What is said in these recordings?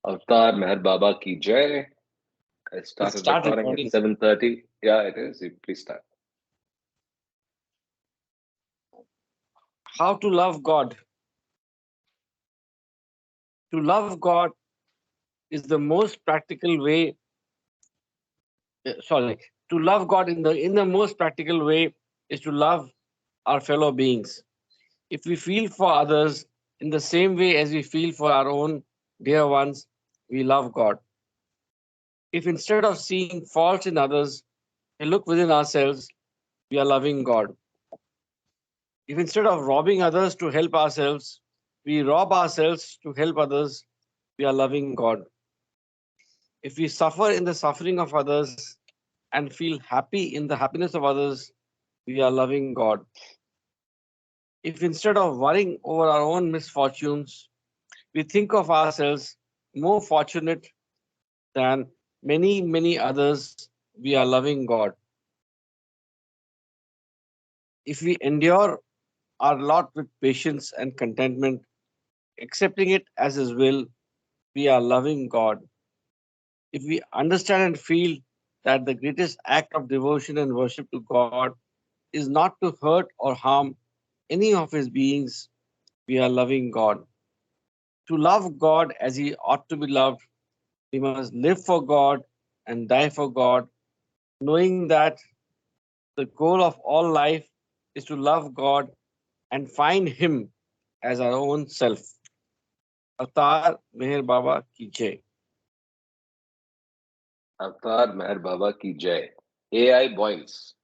Avatar Meher Baba ki Jai. I Let's started start recording at recording. 7:30. Yeah, it is. You please start. How to love God. To love God is the most practical way. Sorry, to love God in the most practical way is to love our fellow beings. If we feel for others in the same way as we feel for our own dear ones, we love God. If instead of seeing faults in others, we look within ourselves, we are loving God. If instead of robbing others to help ourselves, we rob ourselves to help others, we are loving God. If we suffer in the suffering of others and feel happy in the happiness of others, we are loving God. If instead of worrying over our own misfortunes, we think of ourselves more fortunate than many, many others, we are loving God. If we endure our lot with patience and contentment, accepting it as His will, we are loving God. If we understand and feel that the greatest act of devotion and worship to God is not to hurt or harm any of His beings, we are loving God. To love God as He ought to be loved, we must live for God and die for God, knowing that the goal of all life is to love God and find Him as our own self. Avatar Meher Baba ki Jai. Avatar Meher Baba ki Jai. AI Boils.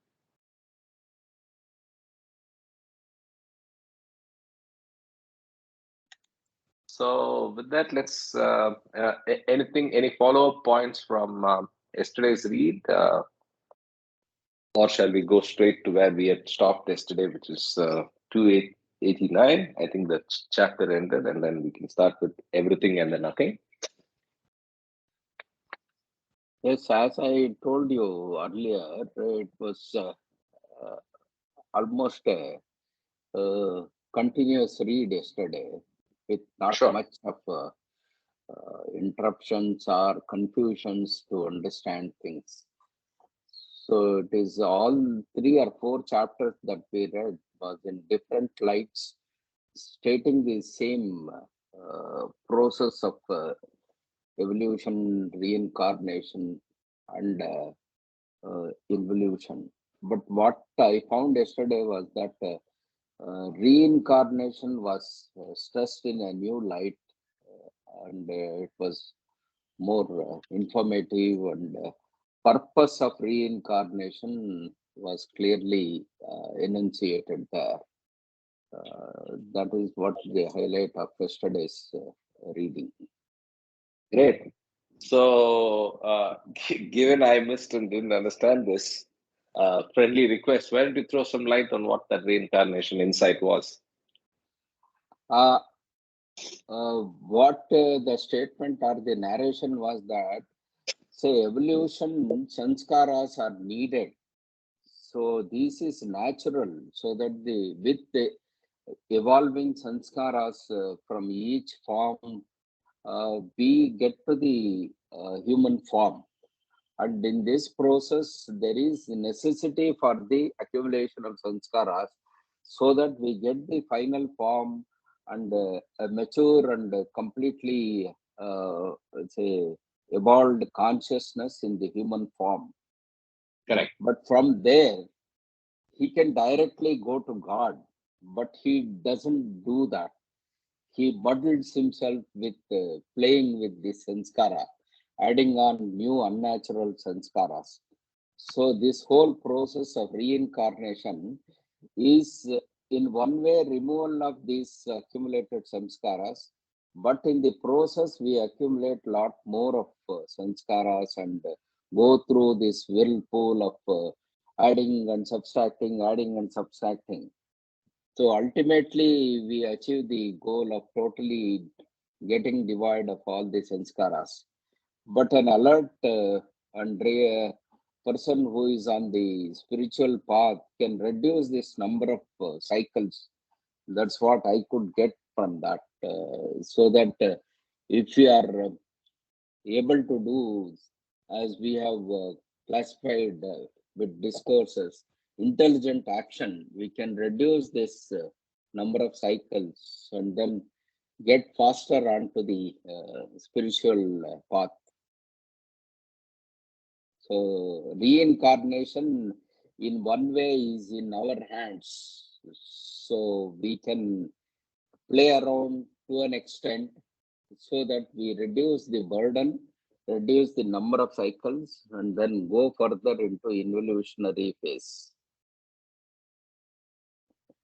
So with that, let's any follow-up points from yesterday's read, or shall we go straight to where we had stopped yesterday, which is 289? I think the chapter ended, and then we can start with everything and then nothing. Yes, as I told you earlier, it was uh, almost a continuous read yesterday with not Sure. much of interruptions or confusions to understand things. So it is all 3 or 4 chapters that we read was in different lights, stating the same process of evolution, reincarnation, and evolution. But what I found yesterday was that reincarnation was stressed in a new light, and it was more informative, and purpose of reincarnation was clearly enunciated there. That is what the highlight of yesterday's reading. Great. So, given I missed and didn't understand this, friendly request, why don't you throw some light on what that reincarnation insight was? Uh, what the statement or the narration was that, say, evolution sanskaras are needed. So this is natural, so that the with the evolving sanskaras from each form, we get to the human form. And in this process, there is necessity for the accumulation of sanskaras so that we get the final form and a mature and completely, say, evolved consciousness in the human form. Correct. But from there, he can directly go to God, but he doesn't do that. He muddles himself with playing with the sanskara, adding on new unnatural sanskaras. So this whole process of reincarnation is in one way removal of these accumulated samskaras, but in the process we accumulate lot more of sanskaras and go through this whirlpool of adding and subtracting. So ultimately we achieve the goal of totally getting devoid of all the sanskaras. But an alert and person who is on the spiritual path can reduce this number of cycles. That's what I could get from that. So that if we are able to do, as we have classified with discourses, intelligent action, we can reduce this number of cycles and then get faster onto the spiritual path. So reincarnation in one way is in our hands. So we can play around to an extent so that we reduce the burden, reduce the number of cycles, and then go further into evolutionary phase.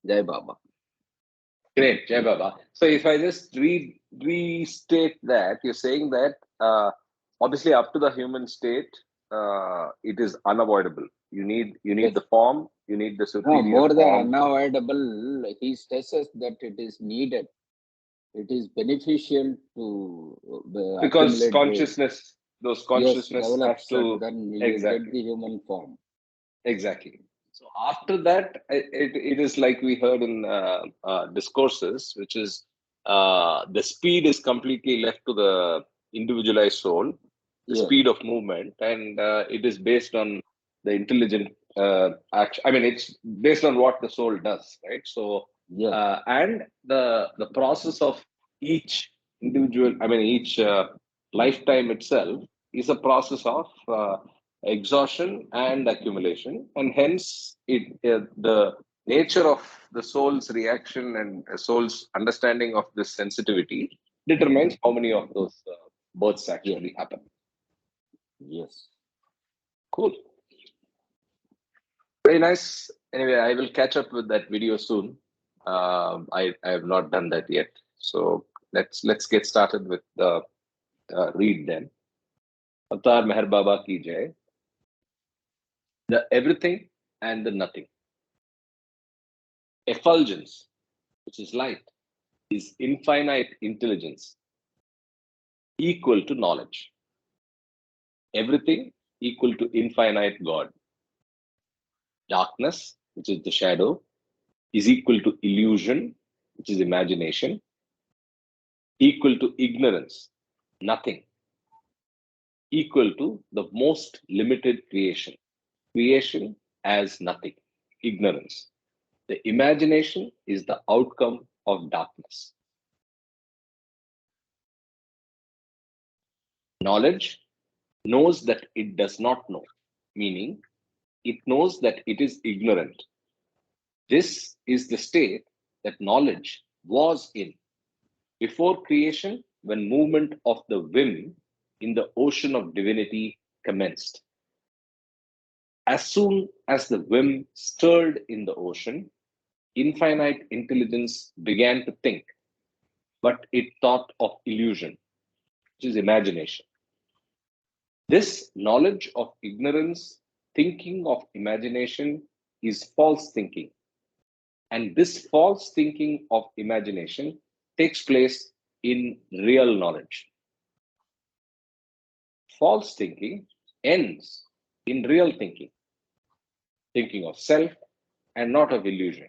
Jai Baba. Great, Jai Baba. So if I just restate that, you're saying that obviously up to the human state, it is unavoidable. You need Yes. the form, you need the No, superior more than form. unavoidable, he stresses that it is needed. It is beneficial to Because accumulate consciousness, those consciousness has develops, to and then you get exactly. the human form. Exactly. So after that, it is like we heard in discourses, which is the speed is completely left to the individualized soul, the Yes. speed of movement, and it is based on the intelligent action. I mean, it's based on what the soul does, right? So, Yes. and the process of each individual, I mean, each lifetime itself is a process of exhaustion and accumulation, and hence the nature of the soul's reaction and soul's understanding of this sensitivity determines how many of those births actually happen. Yes. Cool. Very nice. Anyway, I will catch up with that video soon. I have not done that yet, so let's get started with the read then. Avatar Meher Baba ki jai. The everything and the nothing. Effulgence, which is light, is infinite intelligence equal to knowledge. Everything equal to infinite God. Darkness, which is the shadow, is equal to illusion, which is imagination, equal to ignorance, nothing, equal to the most limited creation. Creation as nothing, ignorance. The imagination is the outcome of darkness. Knowledge knows that it does not know, meaning it knows that it is ignorant. This is the state that knowledge was in before creation, when movement of the whim in the ocean of divinity commenced. As soon as the whim stirred in the ocean, infinite intelligence began to think, but it thought of illusion, which is imagination. This knowledge of ignorance, thinking of imagination, is false thinking. And this false thinking of imagination takes place in real knowledge. False thinking ends in real thinking, thinking of self and not of illusion.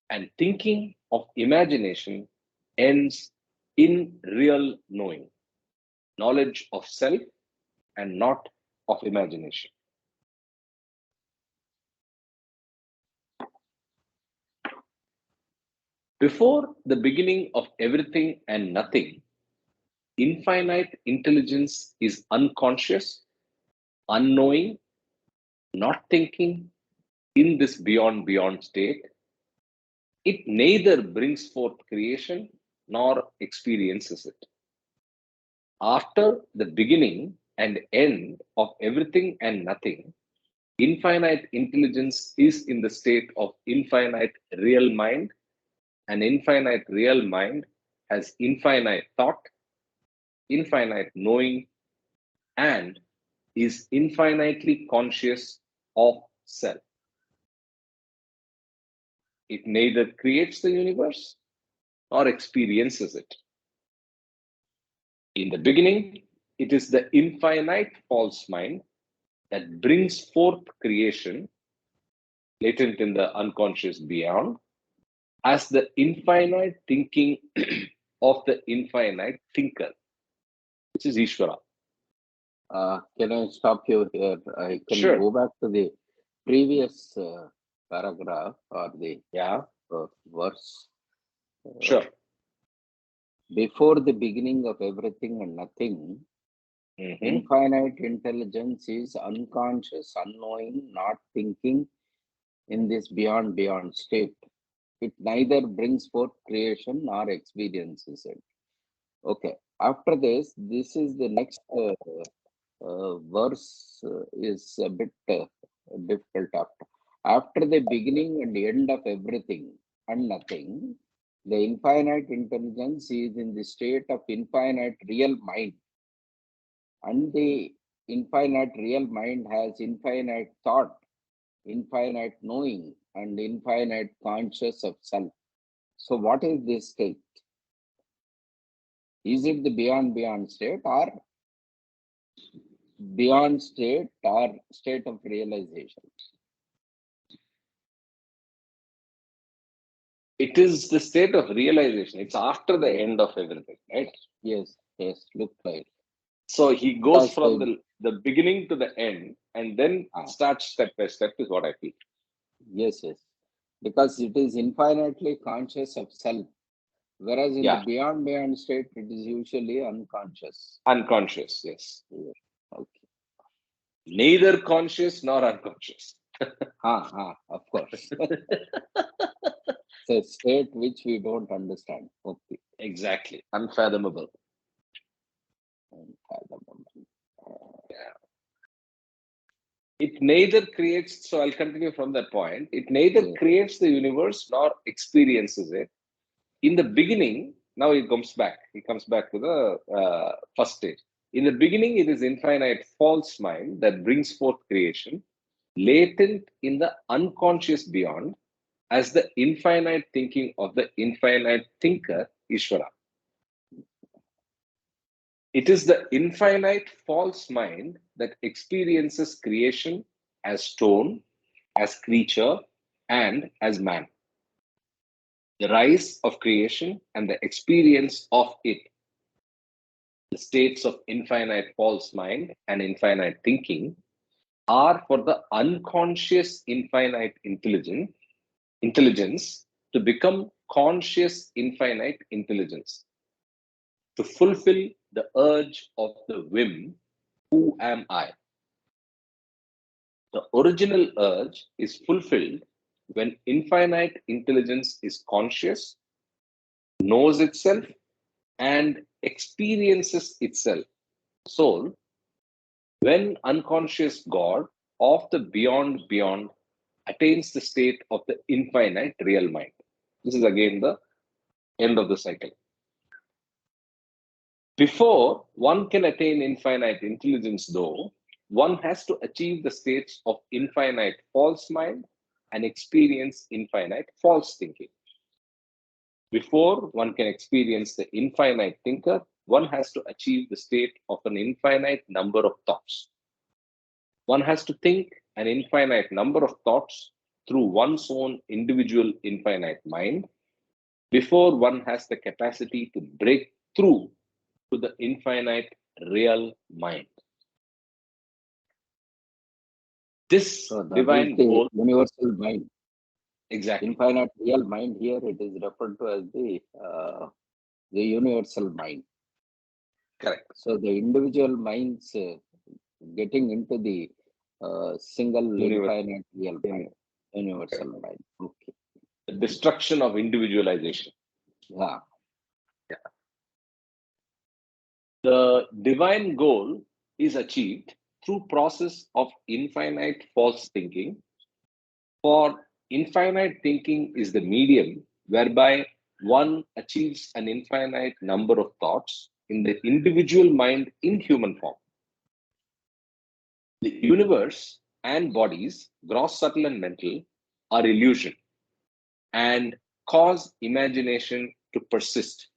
And thinking of imagination ends in real knowing, knowledge of self and not of imagination. Before the beginning of everything and nothing, infinite intelligence is unconscious, unknowing, not thinking in this beyond state. It neither brings forth creation nor experiences it. After the beginning and end of everything and nothing, infinite intelligence is in the state of infinite real mind. An infinite real mind has infinite thought, infinite knowing, and is infinitely conscious of self. It neither creates the universe nor experiences it. In the beginning, it is the infinite false mind that brings forth creation, latent in the unconscious beyond, as the infinite thinking of the infinite thinker, which which is Ishvara. Can I stop you here? I can Sure. go back to the previous paragraph or the verse. Sure. Before the beginning of everything and nothing, infinite intelligence is unconscious, unknowing, not thinking in this beyond state. It neither brings forth creation nor experiences it. Okay. After this is the next verse is a bit difficult after. After the beginning and end of everything and nothing, the infinite intelligence is in the state of infinite real mind. And the infinite real mind has infinite thought, infinite knowing, and infinite conscious of self. So what is this state? Is it the beyond state or beyond state or state of realization? It is the state of realization. It's after the end of everything, right? Yes, look like. So he goes from the beginning to the end and then starts step by step is what I feel. Yes. Because it is infinitely conscious of self. Whereas in the beyond state, it is usually unconscious. Unconscious, yes. Okay. Neither conscious nor unconscious. Of course. It's a state which we don't understand. Okay. Exactly. Unfathomable. It neither creates, so I'll continue from that point. It neither creates the universe nor experiences it. In the beginning, now he comes back. He comes back to the first stage. In the beginning, it is infinite false mind that brings forth creation, latent in the unconscious beyond, as the infinite thinking of the infinite thinker, Ishvara. It is the infinite false mind that experiences creation as stone, as creature, and as man. The rise of creation and the experience of it, the states of infinite false mind and infinite thinking, are for the unconscious infinite intelligence to become conscious infinite intelligence, to fulfill the urge of the whim, who am I? The original urge is fulfilled when infinite intelligence is conscious, knows itself, and experiences itself. Soul, when unconscious God of the beyond attains the state of the infinite real mind. This is again the end of the cycle. Before one can attain infinite intelligence, though, one has to achieve the states of infinite false mind and experience infinite false thinking. Before one can experience the infinite thinker, one has to achieve the state of an infinite number of thoughts. One has to think an infinite number of thoughts through one's own individual infinite mind before one has the capacity to break through to the infinite real mind. This divine goal, universal mind. Exactly. Infinite real mind here, it is referred to as the universal mind. Correct. So the individual minds getting into the single infinite real mind, universal mind. Okay. The destruction of individualization. Yeah. The divine goal is achieved through process of infinite false thinking. For infinite thinking is the medium whereby one achieves an infinite number of thoughts in the individual mind in human form. The universe and bodies, gross, subtle, and mental, are illusion and cause imagination to persist,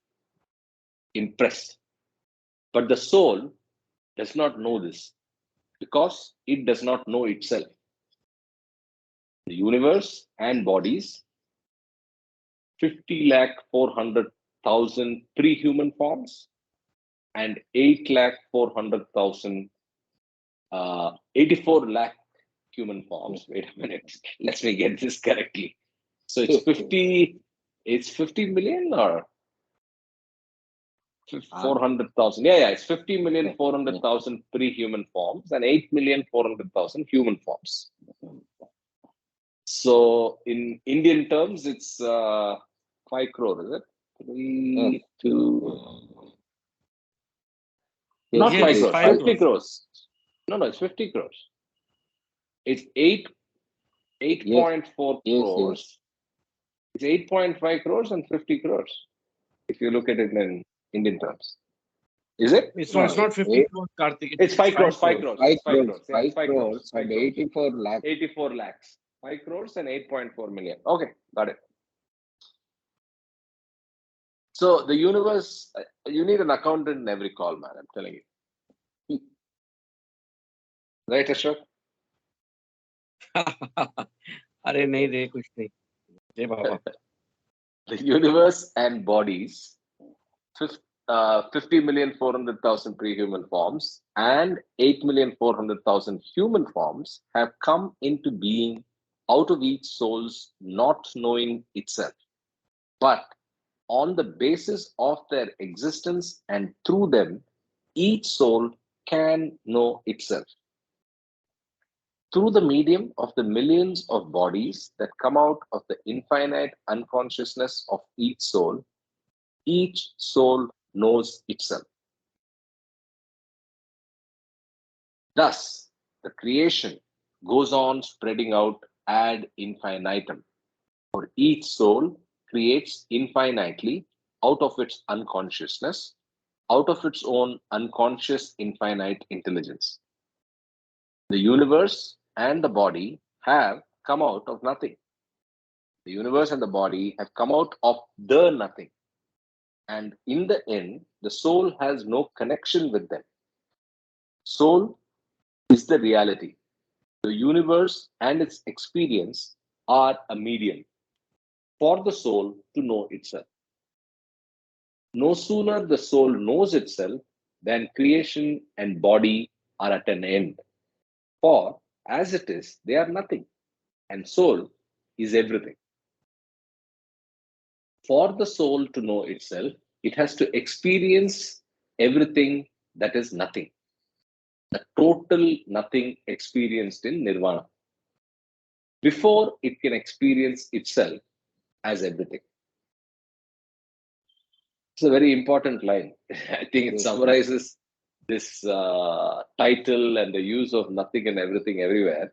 impress. But the soul does not know this because it does not know itself. The universe and bodies, 50 lakh 400,000 pre-human forms, and 8,400,000, 84 lakh human forms. Wait a minute. Let me get this correctly. So it's 50 million or 400,000. Yeah, it's 50 million 400,000 pre-human forms and 8 million 400,000 human forms. So in Indian terms, it's 5 crore, is it? 3, 2. Not Yes, 5 crores, 5 50 crores. crores. No, it's 50 crores. It's 8.4 crores. It's 8.5 crores and 50 crores. If you look at it in Indian terms. Is it? It's not 50 crores, Karthik. It's 5 crores, 5 crores. It's 5 crores. Yeah, 5 it's 5 crores. crores and 84 lakhs. 84 lakhs. 5 crores and 8.4 million. Okay, got it. So the universe, you need an accountant in every call, man. I'm telling you. Right, Ashok? अरे नहीं रे कुछ नहीं जय बाबा. The universe and bodies, 50 million 400,000 pre-human forms and 8 million 400,000 human forms have come into being out of each soul's not knowing itself, but on the basis of their existence, and through them, each soul can know itself. Through the medium of the millions of bodies that come out of the infinite unconsciousness of each soul knows itself. Thus, the creation goes on spreading out ad infinitum, for each soul creates infinitely out of its unconsciousness, out of its own unconscious infinite intelligence. The universe and the body have come out of nothing. The universe and the body have come out of the nothing. And in the end, the soul has no connection with them. Soul is the reality. The universe and its experience are a medium for the soul to know itself. No sooner the soul knows itself than creation and body are at an end. For as it is, they are nothing, and soul is everything. For the soul to know itself, it has to experience everything that is nothing, the total nothing experienced in nirvana, before it can experience itself as everything. It's a very important line. I think it summarizes this title and the use of nothing and everything everywhere.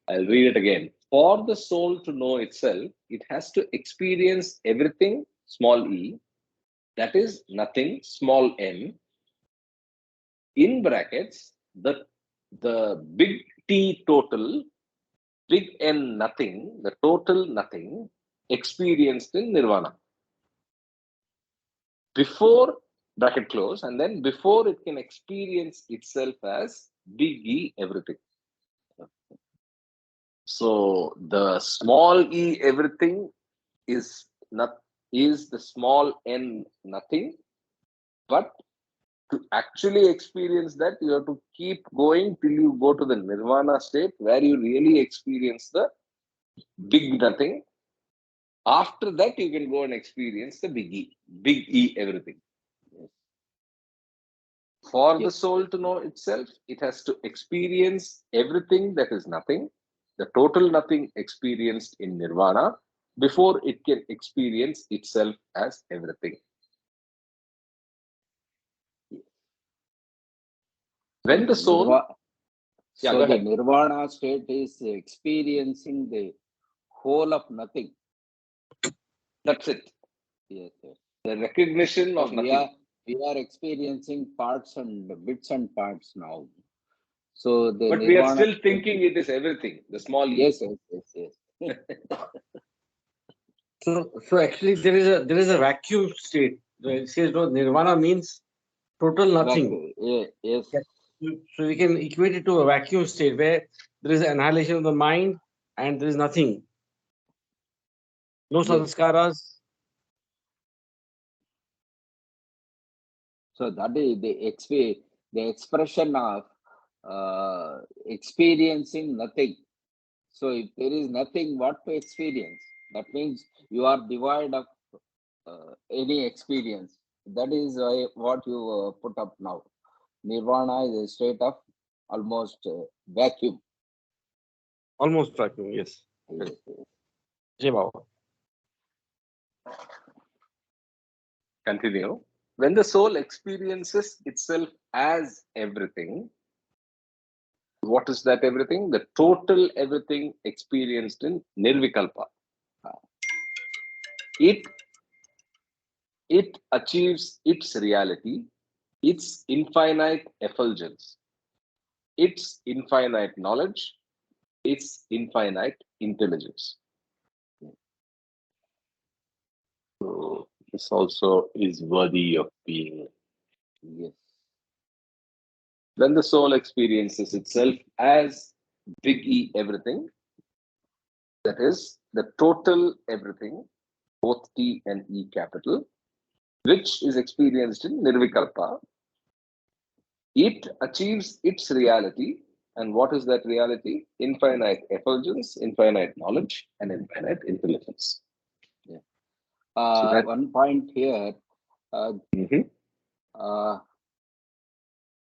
I'll read it again. For the soul to know itself, it has to experience everything, small e, that is nothing, small n, in brackets, the big T total, big N nothing, the total nothing experienced in nirvana. Before bracket close, and then before it can experience itself as big E everything. So the small e everything is the small n nothing, but to actually experience that, you have to keep going till you go to the nirvana state where you really experience the big nothing. After that, you can go and experience the big E everything. For the soul to know itself, it has to experience everything that is nothing, the total nothing experienced in nirvana, before it can experience itself as everything. When the soul... So the nirvana state is experiencing the whole of nothing. That's it. Yes, yes. The recognition of nothing. We are experiencing parts and bits and parts now. So the but we are still thinking it is everything, the small e. Yes. So actually there is a vacuum state. It says no, nirvana means total nothing. Yes. So we can equate it to a vacuum state where there is annihilation of the mind and there is nothing. No sanskaras. So that is the expression of experiencing nothing. So if there is nothing what to experience, that means you are devoid of any experience. That is what you put up now. Nirvana is a state of almost vacuum. Almost vacuum, yes. Yes, Jai Baba. Continue. When the soul experiences itself as everything, what is that everything? The total everything experienced in Nirvikalpa. It it achieves its reality, its infinite effulgence, its infinite knowledge, its infinite intelligence. So this also is worthy of being. yes, When the soul experiences itself as big E everything, that is the total everything, both T and E capital, which is experienced in Nirvikalpa, it achieves its reality. And what is that reality? Infinite effulgence, infinite knowledge, and infinite intelligence. yeah. So that. One point here, uh, Mhm. uh,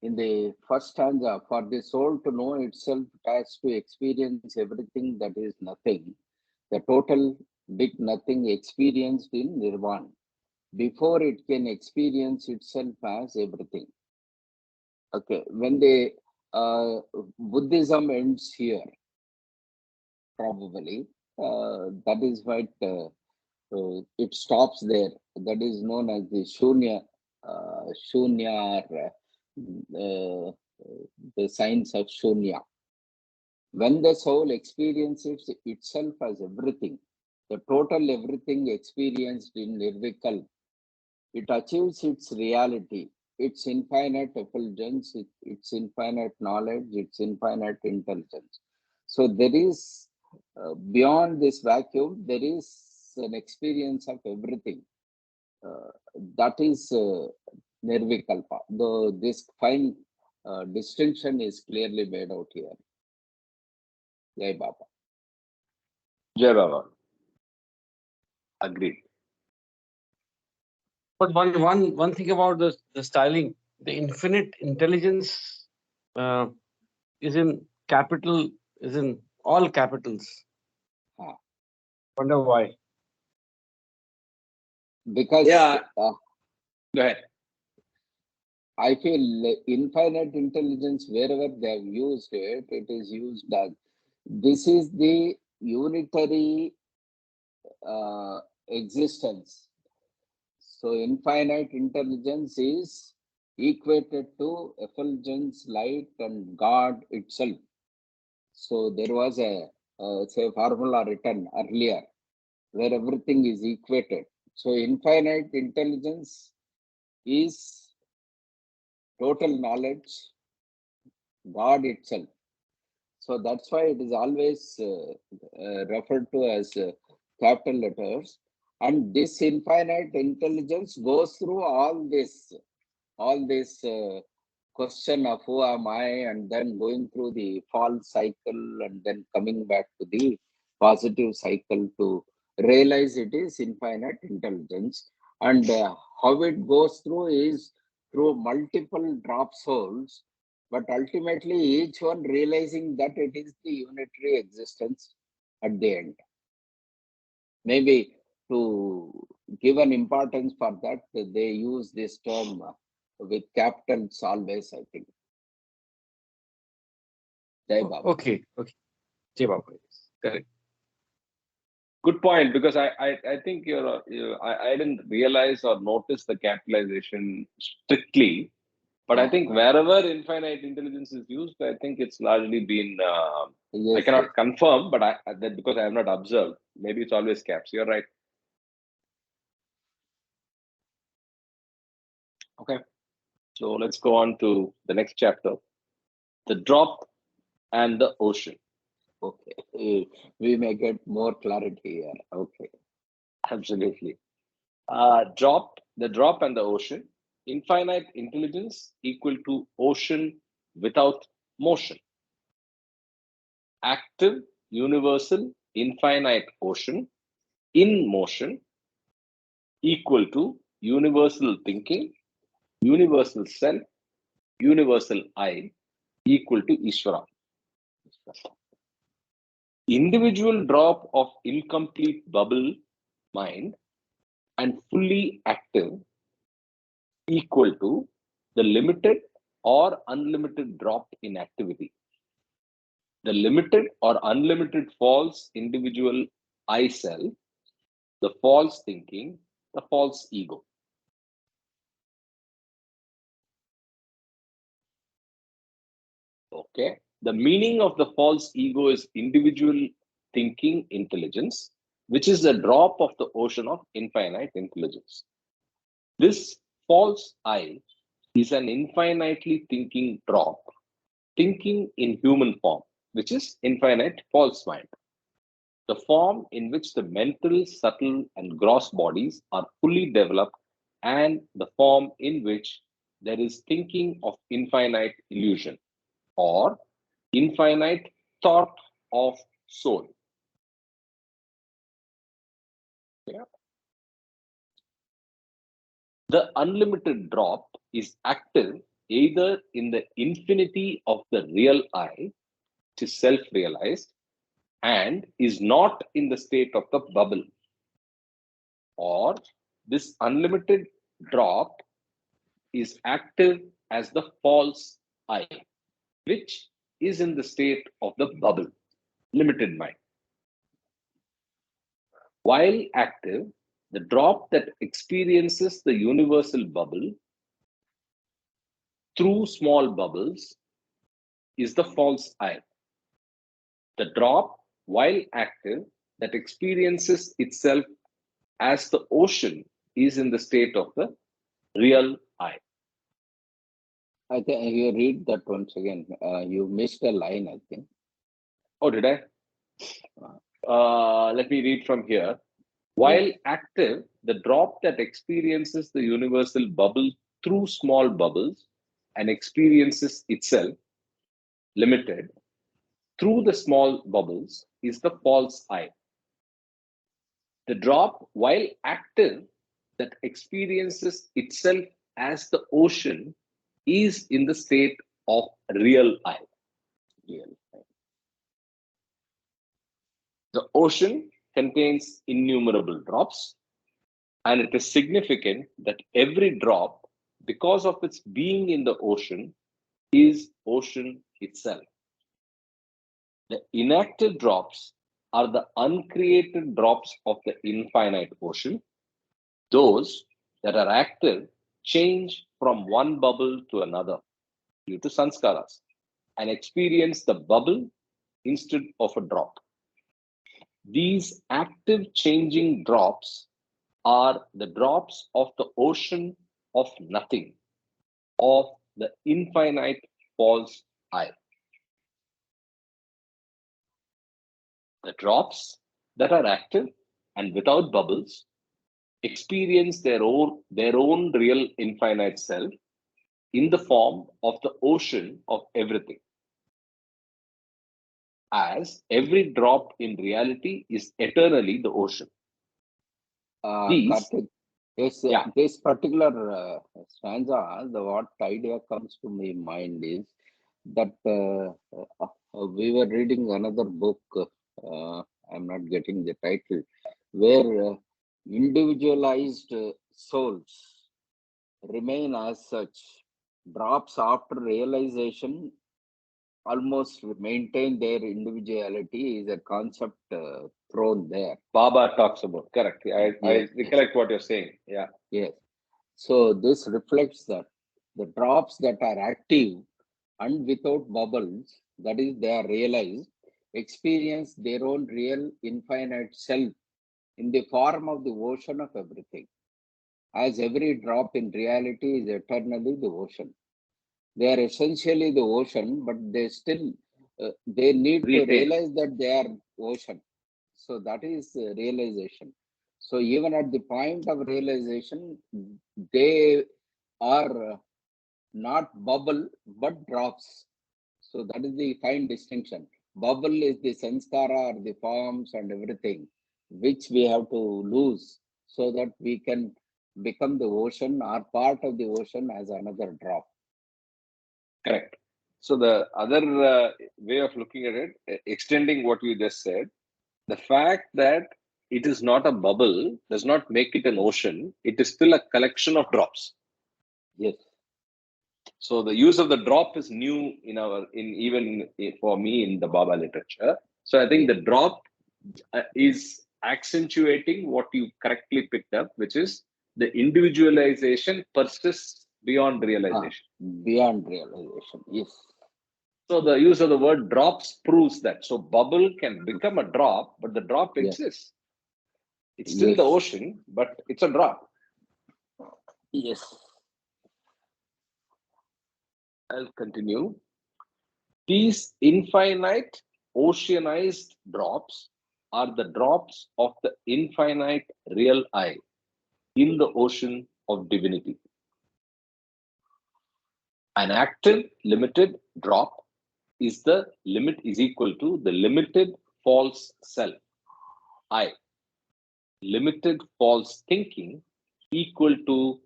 in the first stanza, for the soul to know itself, it has to experience everything that is nothing, the total big nothing experienced in Nirvana, before it can experience itself as everything. Okay, when the Buddhism ends here, probably, that is what it stops there. That is known as the Shunya, or the science of Shunya. When the soul experiences itself as everything, the total everything experienced in Nirvikal, it achieves its reality, its infinite effulgence, its infinite knowledge, its infinite intelligence. So there is, beyond this vacuum, there is an experience of everything. Uh, that is Nirvikalpa. Though this fine distinction is clearly made out here. Jai Baba. Jai Baba. Agreed. But one thing about the styling, the infinite intelligence uh, is in capital, is in all capitals. Ah, Wonder why. because Yeah, go ahead. I feel infinite intelligence, wherever they have used it, it is used as this is the unitary existence. So, infinite intelligence is equated to effulgence, light, and God itself. So, there was a say formula written earlier where everything is equated. So, infinite intelligence is total knowledge, God itself. So that's why it is always referred to as capital letters. And this infinite intelligence goes through all this question of who am I, and then going through the fall cycle, and then coming back to the positive cycle to realize it is infinite intelligence. And how it goes through is through multiple drop souls, but ultimately each one realizing that it is the unitary existence at the end. Maybe to give an importance for that, they use this term with capitals always, I think. Jai Baba. Okay. Jai Baba. Yes, correct. Good point, because I think I didn't realize or notice the capitalization strictly, but I think wherever infinite intelligence is used, I think it's largely been. I Yes, yes. cannot confirm, but that because I have not observed. Maybe it's always caps. You're right. Okay, so let's go on to the next chapter: the drop and the ocean. Okay. We may get more clarity here. Okay. Absolutely. The drop and the ocean. infinite intelligence equal to ocean without motion. Active, universal, infinite ocean in motion equal to universal thinking, universal self, universal I equal to Ishvara. Individual drop of incomplete bubble mind and fully active equal to the limited or unlimited drop in activity. The limited or unlimited false individual I self, the false thinking, the false ego. Okay. The meaning of the false ego is individual thinking intelligence, which is a drop of the ocean of infinite intelligence. This false I is an infinitely thinking drop, thinking in human form, which is infinite false mind. The form in which the mental, subtle, and gross bodies are fully developed, and the form in which there is thinking of infinite illusion or infinite thought of soul. Yeah. The unlimited drop is active either in the infinity of the real I, which is self realized, and is not in the state of the bubble, or this unlimited drop is active as the false I, which is in the state of the bubble, limited mind. While active, the drop that experiences the universal bubble through small bubbles is the false I. The drop, while active, that experiences itself as the ocean is in the state of the real I. I think you read that once again. You missed a line, I think. Oh, did I? Let me read from here. While active, the drop that experiences the universal bubble through small bubbles and experiences itself, limited, through the small bubbles is the false I. The drop, while active, that experiences itself as the ocean is in the state of real I. Real I. The ocean contains innumerable drops, and it is significant that every drop, because of its being in the ocean, is ocean itself. The inactive drops are the uncreated drops of the infinite ocean. Those that are active change from one bubble to another due to sanskaras and experience the bubble instead of a drop. These active changing drops are the drops of the ocean of nothing, of the infinite false I. The drops that are active and without bubbles experience their own real infinite self in the form of the ocean of everything. As every drop in reality is eternally the ocean. These, Karthik, yes, yeah, this particular stanza, what idea comes to my mind is that we were reading another book. I'm not getting the title, where individualized souls remain as such. Drops after realization almost maintain their individuality is a concept thrown there. Baba talks about. Correct. I Yes, recollect what you're saying. Yeah. yes. So this reflects that the drops that are active and without bubbles, that is, they are realized, experience their own real infinite self in the form of the ocean of everything. As every drop in reality is eternally the ocean. They are essentially the ocean, but they still they need to Retain. realize that they are ocean. So that is realization. So even at the point of realization, they are not bubble but drops. So that is the fine distinction. Bubble is the sanskara or the forms and everything which we have to lose so that we can become the ocean or part of the ocean as another drop. Correct. So the other way of looking at it, extending what you just said, the fact that it is not a bubble does not make it an ocean. It is still a collection of drops. Yes. So the use of the drop is new for me in the Baba literature. So I think Yes. the drop is accentuating what you correctly picked up, which is the individualization persists beyond realization. Beyond realization. Yes. So the use of the word drops proves that. So bubble can become a drop, but the drop Yes. exists. It's still Yes. the ocean, but it's a drop. Yes. I'll continue. These infinite oceanized drops are the drops of the infinite real I in the ocean of divinity. An active limited drop is the limit is equal to the limited false self, I. Limited false thinking equal to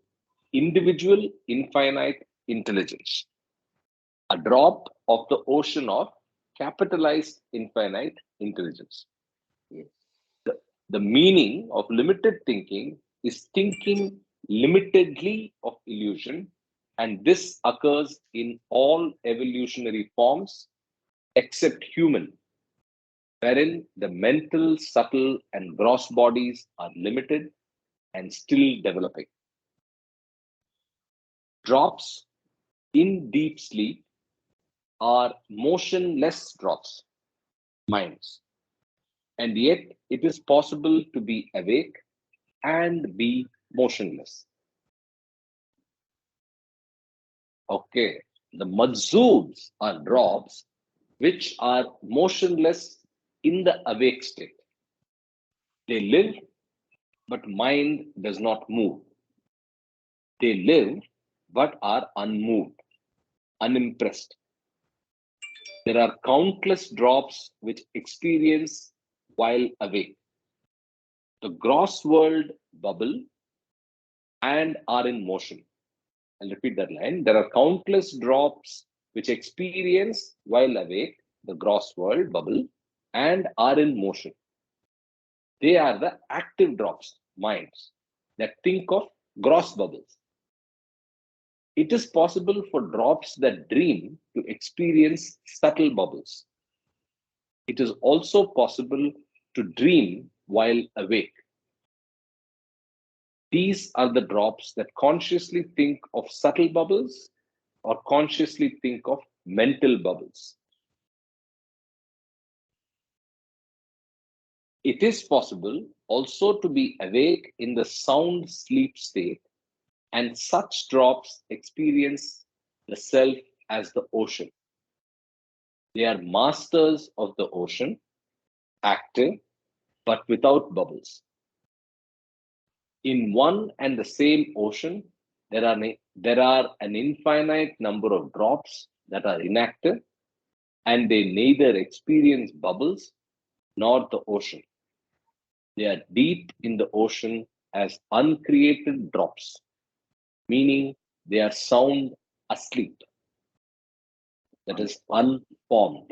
individual infinite intelligence. A drop of the ocean of capitalized infinite intelligence. Yes. The meaning of limited thinking is thinking limitedly of illusion, and this occurs in all evolutionary forms except human, wherein the mental, subtle, and gross bodies are limited and still developing. Drops in deep sleep are motionless drops, minds, and yet it is possible to be awake and be motionless. Okay, the majzoods are drops which are motionless in the awake state. They live, but mind does not move. They live, but are unmoved, unimpressed. There are countless drops which experience while awake. The gross world bubble and are in motion. I'll repeat that line. There are countless drops which experience while awake, the gross world bubble, and are in motion. They are the active drops, minds, that think of gross bubbles. It is possible for drops that dream to experience subtle bubbles. It is also possible to dream while awake. These are the drops that consciously think of subtle bubbles or consciously think of mental bubbles. It is possible also to be awake in the sound sleep state, and such drops experience the self as the ocean. They are masters of the ocean, active but without bubbles. In one and the same ocean, there are an infinite number of drops that are inactive, and they neither experience bubbles nor the ocean. They are deep in the ocean as uncreated drops, meaning they are sound asleep, that is, unformed.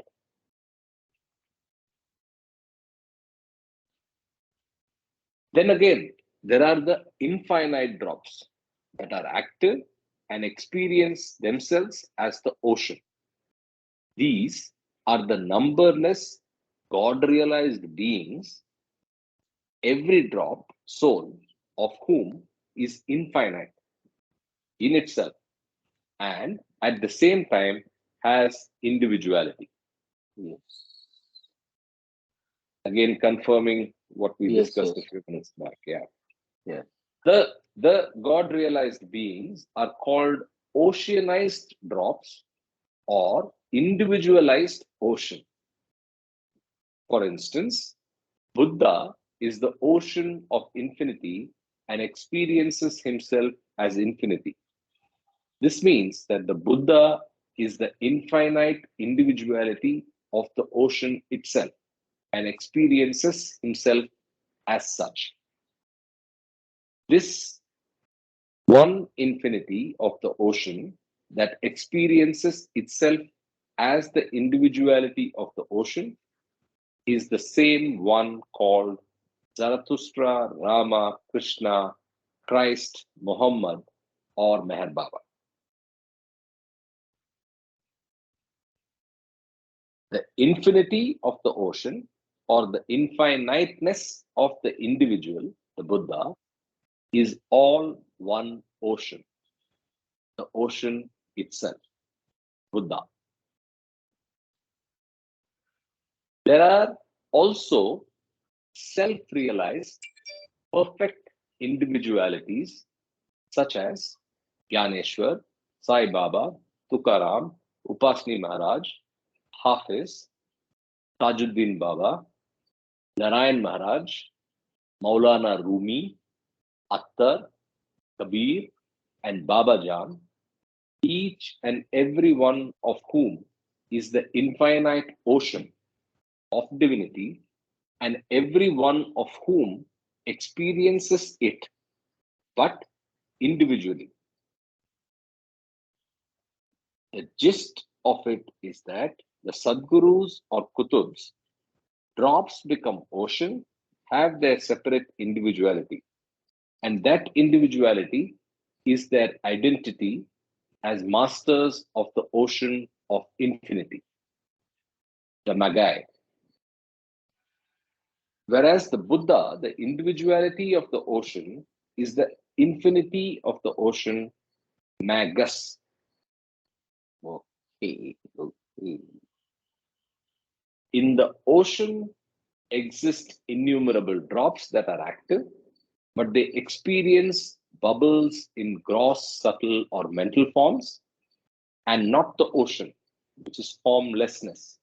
Then again, there are the infinite drops that are active and experience themselves as the ocean. These are the numberless God realized beings, every drop, soul of whom is infinite in itself and at the same time has individuality. Yes. Again, confirming what we Yes. discussed a Yes. few minutes back. Yeah. Yeah. The God realized beings are called oceanized drops or individualized ocean. For instance, Buddha is the ocean of infinity and experiences himself as infinity. This means that the Buddha is the infinite individuality of the ocean itself and experiences himself as such. This one infinity of the ocean that experiences itself as the individuality of the ocean is the same one called Zarathustra, Rama, Krishna, Christ, Muhammad, or Meher Baba. The infinity of the ocean or the infiniteness of the individual, the Buddha, is all one ocean, the ocean itself, Buddha. There are also self realized perfect individualities such as Gyaneshwar, Sai Baba, Tukaram, Upasni Maharaj, Hafiz, Tajuddin Baba, Narayan Maharaj, Maulana Rumi, Attar, Kabir, and Baba Jan, each and every one of whom is the infinite ocean of divinity, and every one of whom experiences it, but individually. The gist of it is that the Sadgurus or Kutubs, drops become ocean, have their separate individuality. And that individuality is their identity as masters of the ocean of infinity, the Magai. Whereas the Buddha, the individuality of the ocean, is the infinity of the ocean, Magus. Okay, okay. In the ocean exist innumerable drops that are active, but they experience bubbles in gross, subtle, or mental forms, and not the ocean, which is formlessness.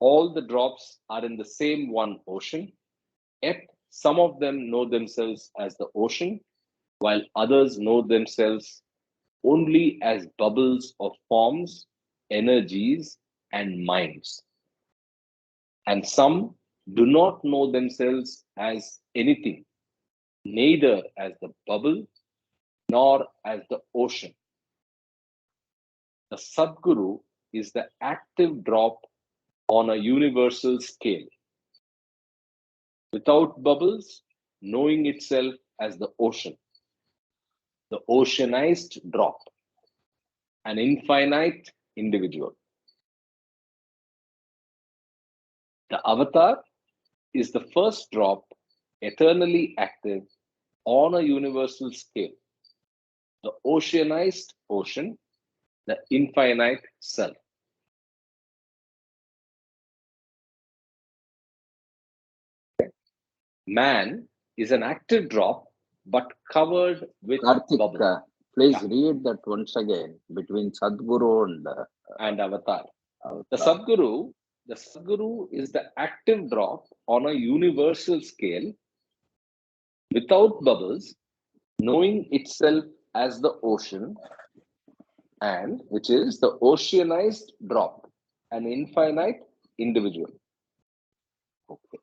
All the drops are in the same one ocean, yet some of them know themselves as the ocean, while others know themselves only as bubbles of forms, energies, and minds. And some do not know themselves as anything, neither as the bubble nor as the ocean. The Sadguru is the active drop on a universal scale, without bubbles, knowing itself as the ocean, the oceanized drop, an infinite individual. The avatar is the first drop, eternally active on a universal scale, the oceanized ocean, the infinite self. Man is an active drop but covered with Karthik, bubble. please read that once again between Sadguru And avatar. The Avatar. Sadguru is the active drop on a universal scale, without bubbles, knowing itself as the ocean, and which is the oceanized drop, an infinite individual. Okay.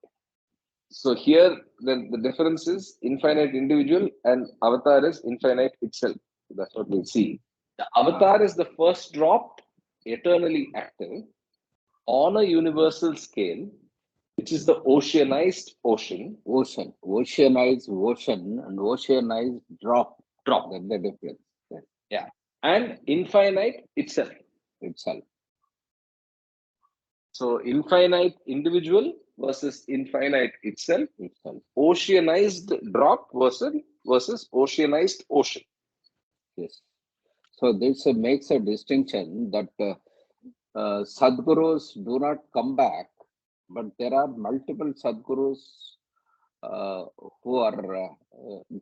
So here the difference is infinite individual and avatar is infinite itself. That's what we'll see. The avatar is the first drop, eternally active on a universal scale, which is the oceanized ocean. Oceanized ocean and oceanized drop. Drop. That's the difference. Yeah. And infinite itself. So infinite individual versus infinite itself. Oceanized drop versus oceanized ocean. Yes. So this makes a distinction that Sadgurus do not come back, but there are multiple Sadgurus who are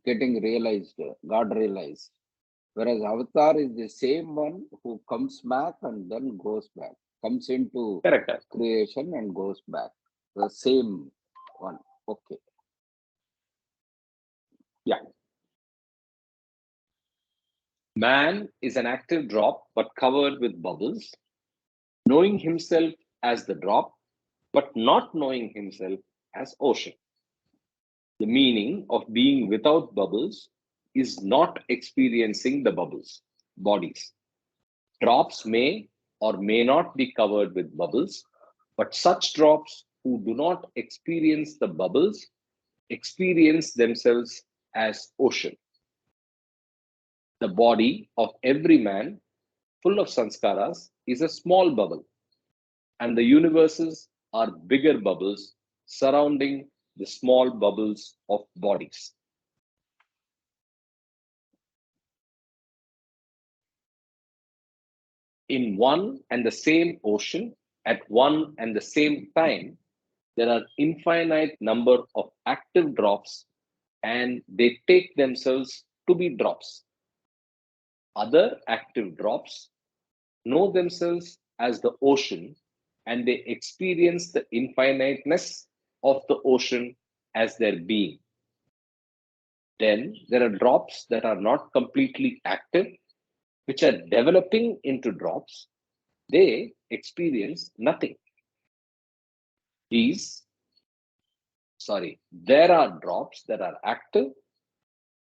getting realized, God realized. Whereas Avatar is the same one who comes back and then goes back, comes into Correct. creation and goes back. The same one. Okay. Yeah. Man is an active drop but covered with bubbles, knowing himself as the drop but not knowing himself as ocean. The meaning of being without bubbles is not experiencing the bubbles, bodies. Drops may or may not be covered with bubbles, but such drops who do not experience the bubbles experience themselves as ocean. The body of every man, full of sanskaras, is a small bubble, and the universes are bigger bubbles surrounding the small bubbles of bodies. In one and the same ocean, at one and the same time, there are infinite number of active drops and they take themselves to be drops. Other active drops know themselves as the ocean and they experience the infiniteness of the ocean as their being. Then there are drops that are not completely active, which are developing into drops. They experience nothing. These, there are drops that are active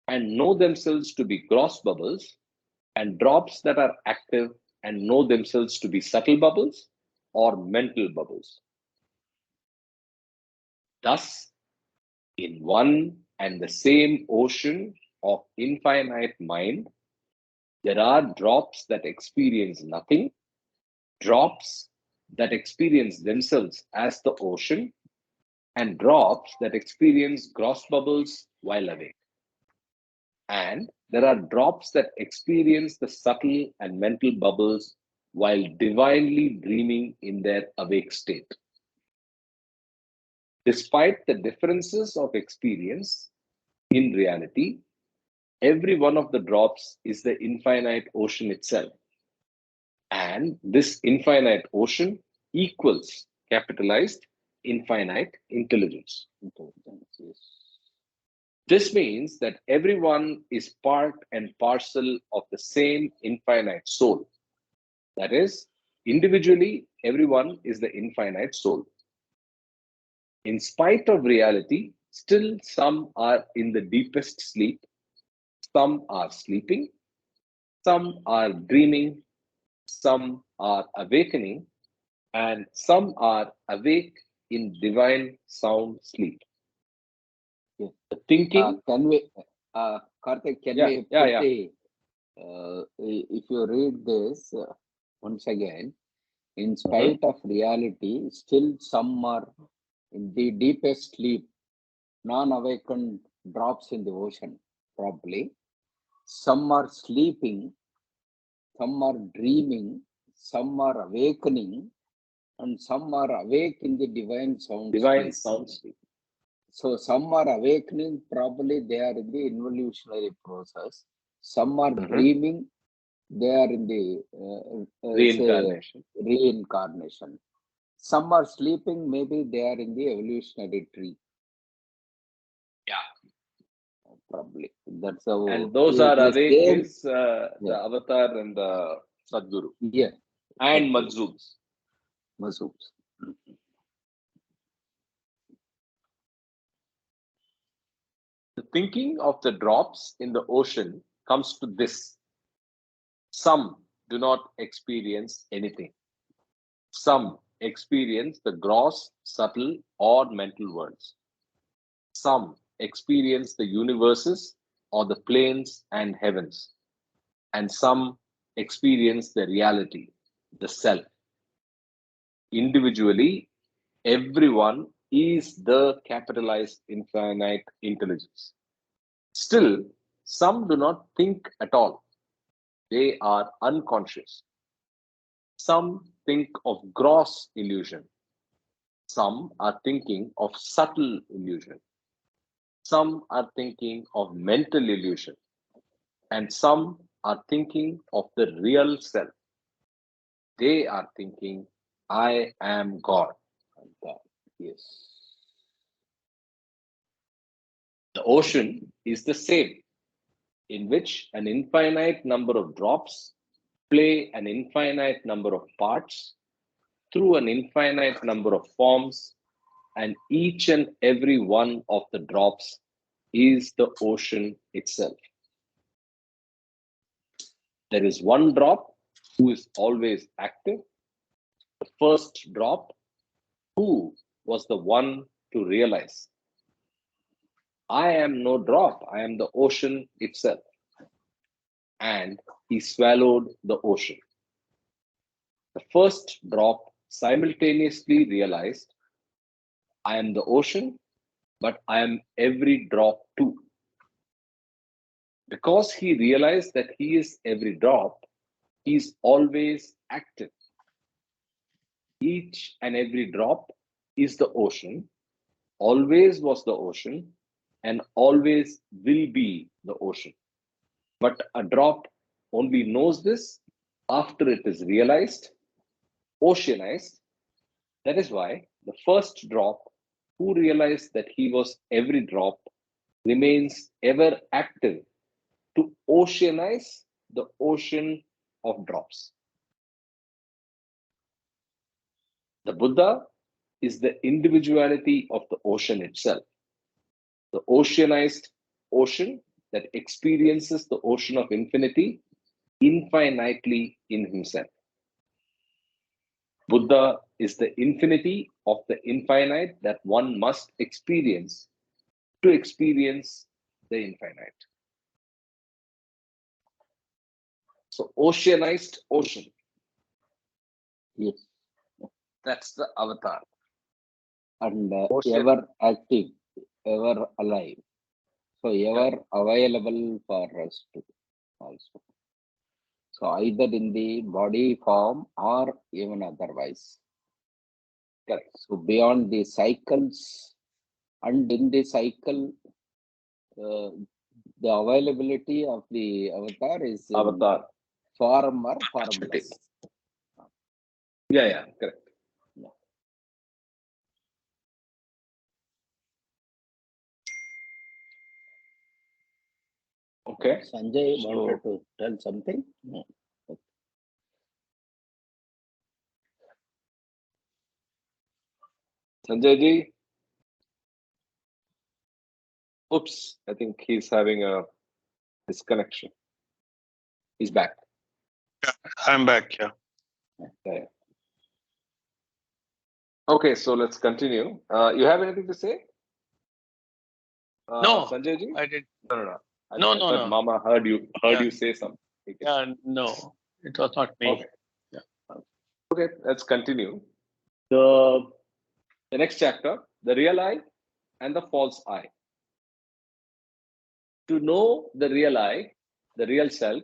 and know themselves to be gross bubbles, and drops that are active and know themselves to be subtle bubbles or mental bubbles. Thus, in one and the same ocean of infinite mind, there are drops that experience nothing, drops that experience themselves as the ocean, and drops that experience gross bubbles while awake. And there are drops that experience the subtle and mental bubbles while divinely dreaming in their awake state. Despite the differences of experience, in reality, every one of the drops is the infinite ocean itself. And this infinite ocean equals capitalized infinite intelligence. This means that everyone is part and parcel of the same infinite soul. That is, individually, everyone is the infinite soul. In spite of reality, still some are in the deepest sleep, some are sleeping, some are dreaming, some are awakening, and some are awake in divine sound sleep. The thinking. Can we, Karthik, can Yeah, we yeah, put yeah. if you read this once again, in Mhm. spite of reality, still some are in the deepest sleep, non-awakened drops in the ocean, probably. Some are sleeping, some are dreaming, some are awakening, and some are awake in the divine sound Divine sleep. sound sleep. So some are awakening, probably they are in the involutionary process. Some are Mhm. dreaming, they are in the Reincarnation. say reincarnation. Some are sleeping, maybe they are in the evolutionary tree. Yeah. Probably that's how And those are the awake same. is the Yeah, avatar and the Sadguru yeah, and Sadguru, Majzooms. Masooks. The thinking of the drops in the ocean comes to this: some do not experience anything. Some experience the gross, subtle, or mental worlds. Some experience the universes or the planes and heavens. And some experience the reality, the self. Individually, everyone is the capitalized infinite intelligence. Still, some do not think at all. They are unconscious. Some think of gross illusion. Some are thinking of subtle illusion. Some are thinking of mental illusion. And some are thinking of the real self. They are thinking, I am God. God. Yes. The ocean is the same. in which an infinite number of drops play an infinite number of parts through an infinite number of forms, and each and every one of the drops is the ocean itself. There is one drop who is always active. The first drop, who was the one to realize, I am no drop, I am the ocean itself. And he swallowed the ocean. The first drop simultaneously realized, I am the ocean, but I am every drop too. Because he realized that he is every drop, he is always active. Each and every drop is the ocean, always was the ocean, and always will be the ocean. But a drop only knows this after it is realized, oceanized. That is why the first drop, who realized that he was every drop, remains ever active to oceanize the ocean of drops. The Buddha is the individuality of the ocean itself, the oceanized ocean that experiences the ocean of infinity infinitely in himself. Buddha is the infinity of the infinite that one must experience to experience the infinite. So, oceanized ocean. Yes. That's the avatar. And Ocean. ever active, ever alive. So ever available for us too also. So either in the body form or even otherwise. Correct. So beyond the cycles, and in the cycle, the availability of the avatar is in Avatar. form or formless. Yeah, correct. Okay. Sanjay So- wanted to tell something? No. Sanjay ji. Oops, I think he's having a disconnection. He's back. I'm back. Yeah. Yeah. Okay, so let's continue. You have anything to say? No, Sanjay ji? I did. No. I No, thought no. Mama heard you Yeah. say something. Yeah, no, it was not me. Okay. Yeah. Okay, let's continue. The next chapter, the real I and the false I. To know the real I, the real self,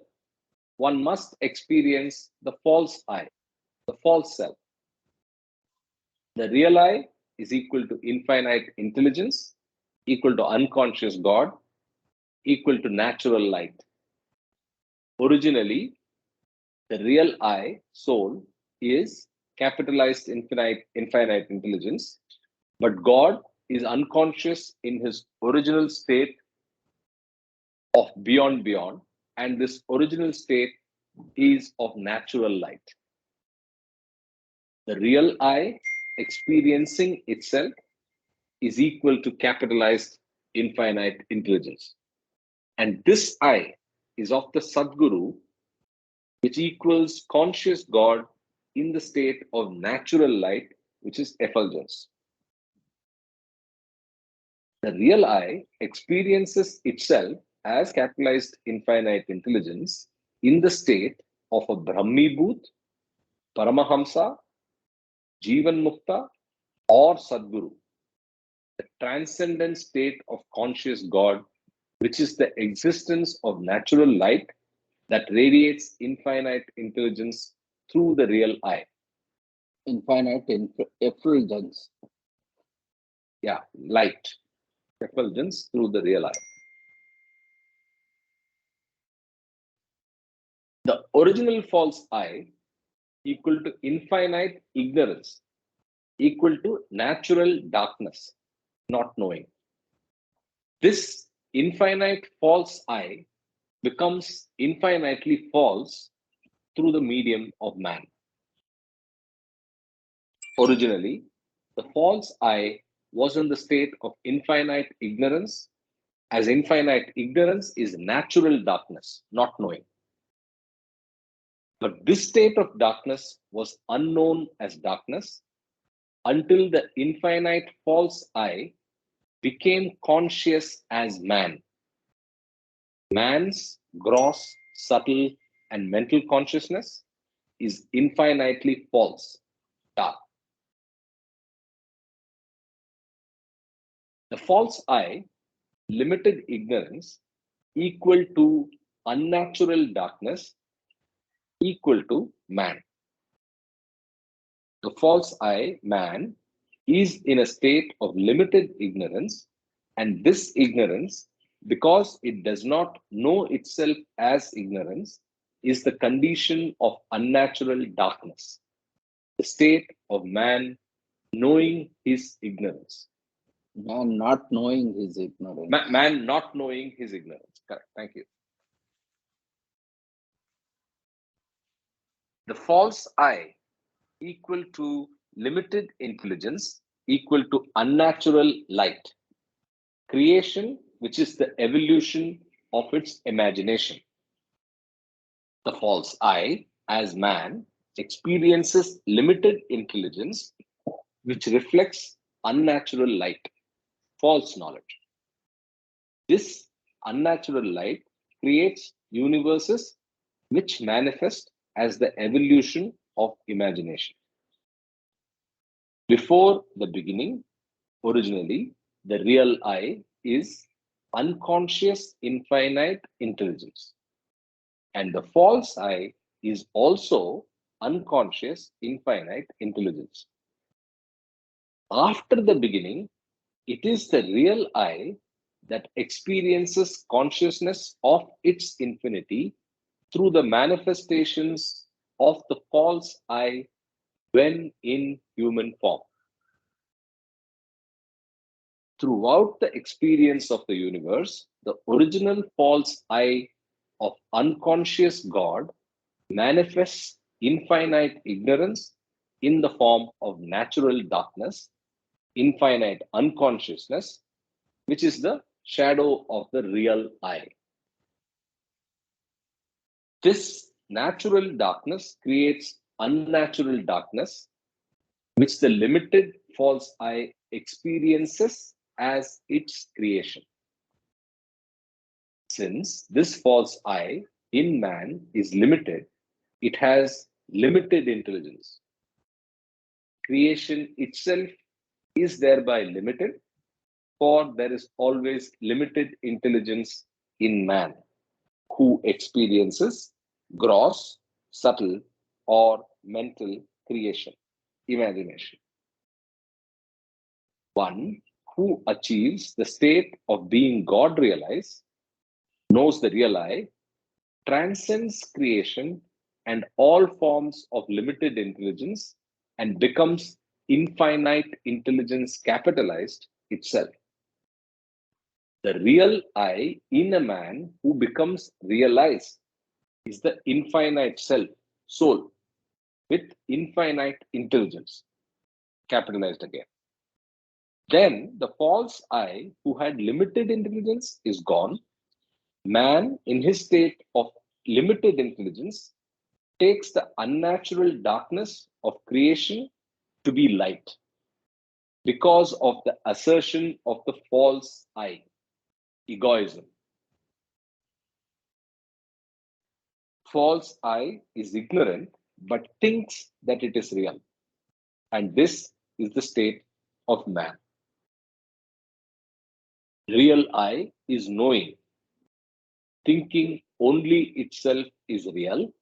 one must experience the false I, the false self. The real I is equal to infinite intelligence, equal to unconscious God, equal to natural light. Originally, the real I, soul, is capitalized infinite intelligence, but God is unconscious in his original state of beyond, and this original state is of natural light. The real I experiencing itself is equal to capitalized infinite intelligence. And this I is of the Sadguru, which equals conscious God in the state of natural light, which is effulgence. The real I experiences itself as capitalized infinite intelligence in the state of a Brahmibhut, Paramahamsa, Jivan Mukta, or Sadguru, the transcendent state of conscious God, which is the existence of natural light that radiates infinite intelligence through the real I. Infinite effulgence. Yeah, light, effulgence through the real I. The original false I equal to infinite ignorance, equal to natural darkness, not knowing. This infinite false I becomes infinitely false through the medium of man. Originally, the false I was in the state of infinite ignorance, as infinite ignorance is natural darkness, not knowing. But this state of darkness was unknown as darkness until the infinite false I became conscious as man. Man's gross, subtle, and mental consciousness is infinitely false, dark. The false I, limited ignorance, equal to unnatural darkness, equal to man. The false I, man, is in a state of limited ignorance, and this ignorance, because it does not know itself as ignorance, is the condition of unnatural darkness, the state of man knowing his ignorance. Man not knowing his ignorance. Man not knowing his ignorance. Correct. Thank you. The false I, equal to limited intelligence, equal to unnatural light. Creation, which is the evolution of its imagination. The false I, as man, experiences limited intelligence, which reflects unnatural light, false knowledge. This unnatural light creates universes which manifest as the evolution of imagination. Before the beginning, originally, the real I is unconscious infinite intelligence. And the false I is also unconscious infinite intelligence. After the beginning, it is the real I that experiences consciousness of its infinity through the manifestations of the false I when in human form. Throughout the experience of the universe, the original false I of unconscious God manifests infinite ignorance in the form of natural darkness, infinite unconsciousness, which is the shadow of the real I. This natural darkness creates unnatural darkness, which the limited false I experiences as its creation. Since this false I in man is limited, it has limited intelligence. Creation itself is thereby limited, for there is always limited intelligence in man, who experiences gross, subtle, or mental creation, imagination. One who achieves the state of being God realized, knows the real I, transcends creation and all forms of limited intelligence and becomes infinite intelligence capitalized itself. The real I in a man who becomes realized is the infinite self, soul, with infinite intelligence, capitalized again. Then the false I who had limited intelligence is gone. Man, in his state of limited intelligence, takes the unnatural darkness of creation to be light because of the assertion of the false I, egoism. False I is ignorant but thinks that it is real. And this is the state of man. Real I is knowing, thinking only itself is real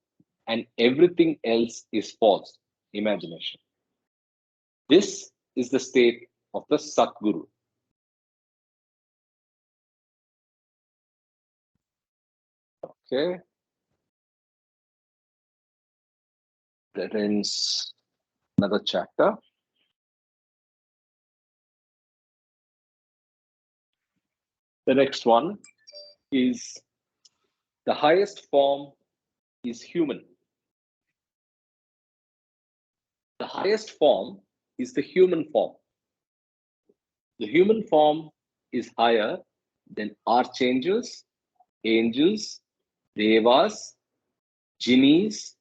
and everything else is false, imagination. This is the state of the Satguru. Okay. That ends another chapter. The next one is The highest form is human. The highest form is the human form. The human form is higher than archangels, angels, devas, genies,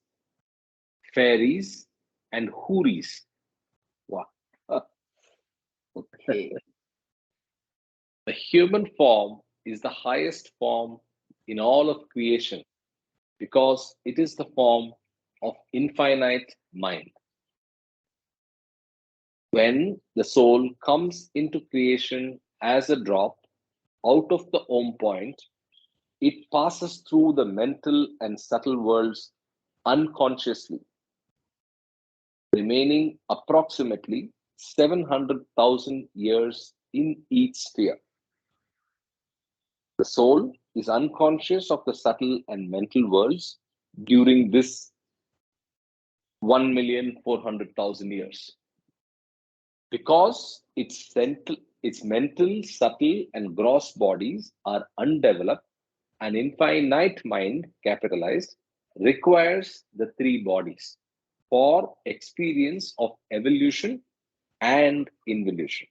fairies, and houris. Wow. Okay. The human form is the highest form in all of creation because it is the form of infinite mind. When the soul comes into creation as a drop out of the Om point, it passes through the mental and subtle worlds unconsciously, remaining approximately 700,000 years in each sphere. The soul is unconscious of the subtle and mental worlds during this 1,400,000 years. Because its mental, subtle, and gross bodies are undeveloped, an infinite mind, capitalized, requires the three bodies for experience of evolution and involution.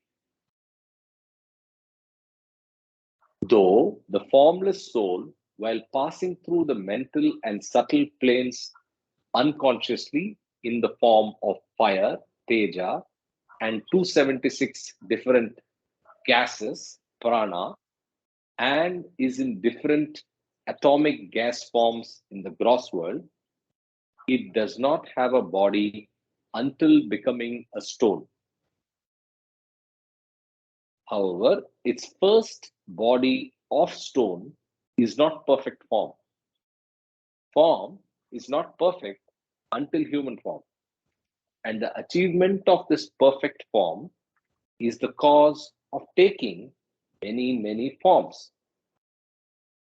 Though the formless soul, while passing through the mental and subtle planes unconsciously in the form of fire, teja, and 276 different gases, prana, and is in different atomic gas forms in the gross world, it does not have a body until becoming a stone. However, its first body of stone is not perfect form. Form is not perfect until human form. And the achievement of this perfect form is the cause of taking many, many forms.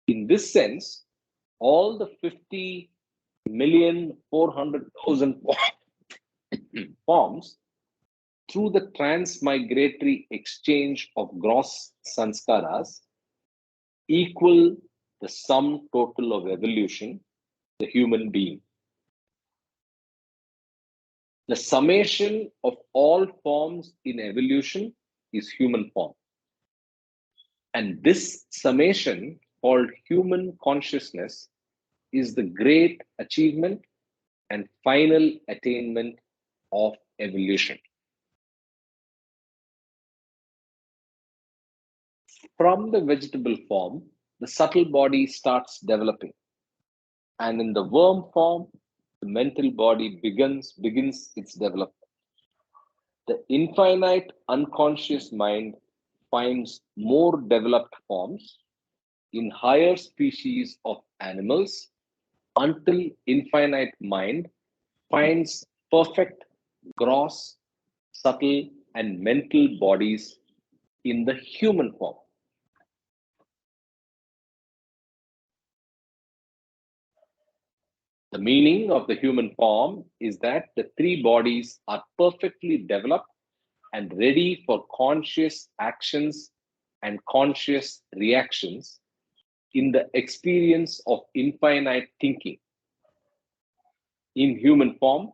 In this sense, all the 50,400,000 forms through the transmigratory exchange of gross sanskaras equal the sum total of evolution, the human being. The summation of all forms in evolution is human form. And this summation, called human consciousness, is the great achievement and final attainment of evolution. From the vegetable form, the subtle body starts developing. And in the worm form, the mental body begins its development. The infinite unconscious mind finds more developed forms in higher species of animals until infinite mind finds perfect gross, subtle, and mental bodies in the human form. The meaning of the human form is that the three bodies are perfectly developed and ready for conscious actions and conscious reactions in the experience of infinite thinking. In human form,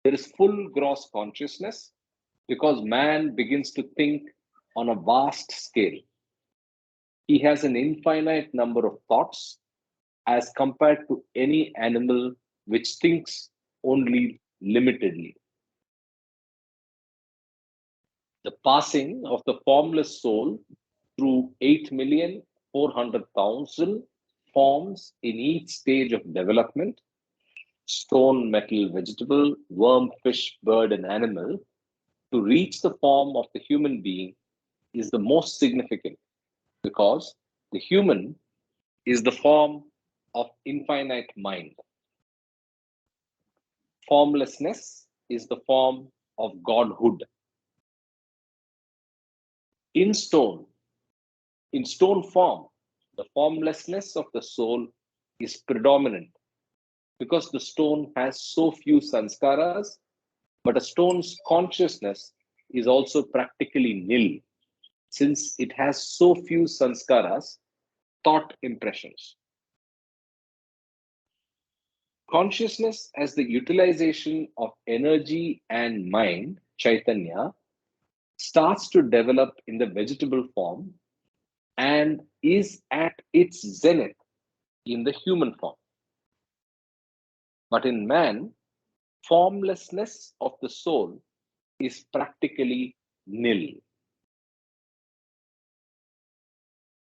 there is full gross consciousness because man begins to think on a vast scale. He has an infinite number of thoughts as compared to any animal which thinks only limitedly. The passing of the formless soul through 8,400,000 forms in each stage of development, stone, metal, vegetable, worm, fish, bird, and animal, to reach the form of the human being is the most significant because the human is the form of infinite mind. Formlessness is the form of godhood. In stone, in stone form, the formlessness of the soul is predominant because the stone has so few sanskaras, but a stone's consciousness is also practically nil since it has so few sanskaras, thought impressions. Consciousness as the utilization of energy and mind, Chaitanya, starts to develop in the vegetable form and is at its zenith in the human form. But in man, formlessness of the soul is practically nil.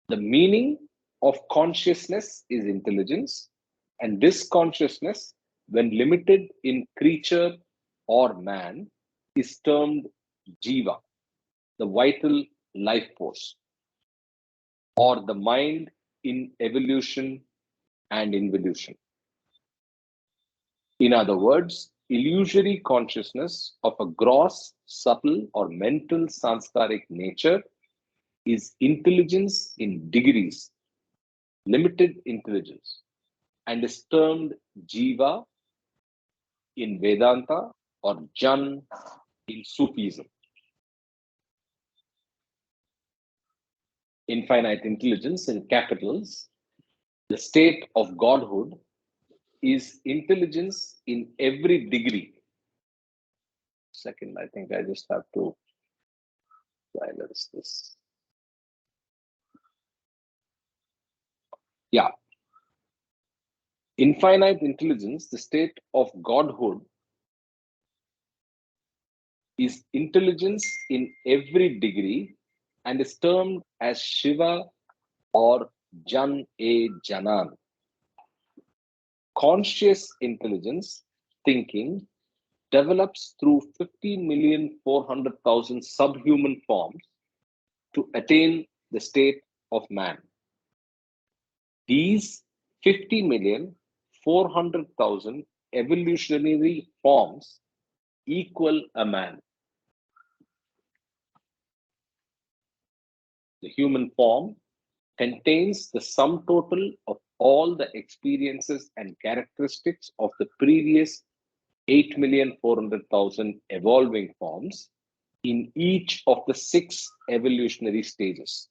The meaning of consciousness is intelligence, and this consciousness, when limited in creature or man, is termed jiva, the vital life force, or the mind in evolution and involution. In other words, illusory consciousness of a gross, subtle, or mental sanskaric nature is intelligence in degrees, limited intelligence, and is termed jiva in Vedanta or Jan in Sufism. Infinite intelligence in capitals, the state of godhood, is intelligence in every degree. Second, I think I just have to silence this. Yeah. Infinite intelligence, the state of godhood, is intelligence in every degree and is termed as Shiva or Jan-e-Janan. Conscious intelligence, thinking, develops through 50,400,000 subhuman forms to attain the state of man. These 50,400,000 evolutionary forms equal a man. The human form contains the sum total of all the experiences and characteristics of the previous 8,400,000 evolving forms in each of the 6 evolutionary stages.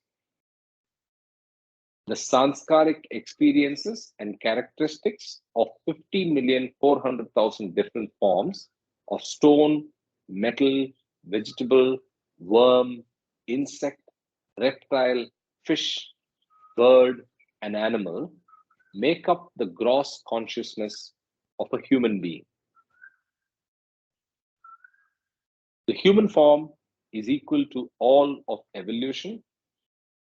The sanskaric experiences and characteristics of 50,400,000 different forms of stone, metal, vegetable, worm, insect, reptile, fish, bird, and animal make up the gross consciousness of a human being. The human form is equal to all of evolution,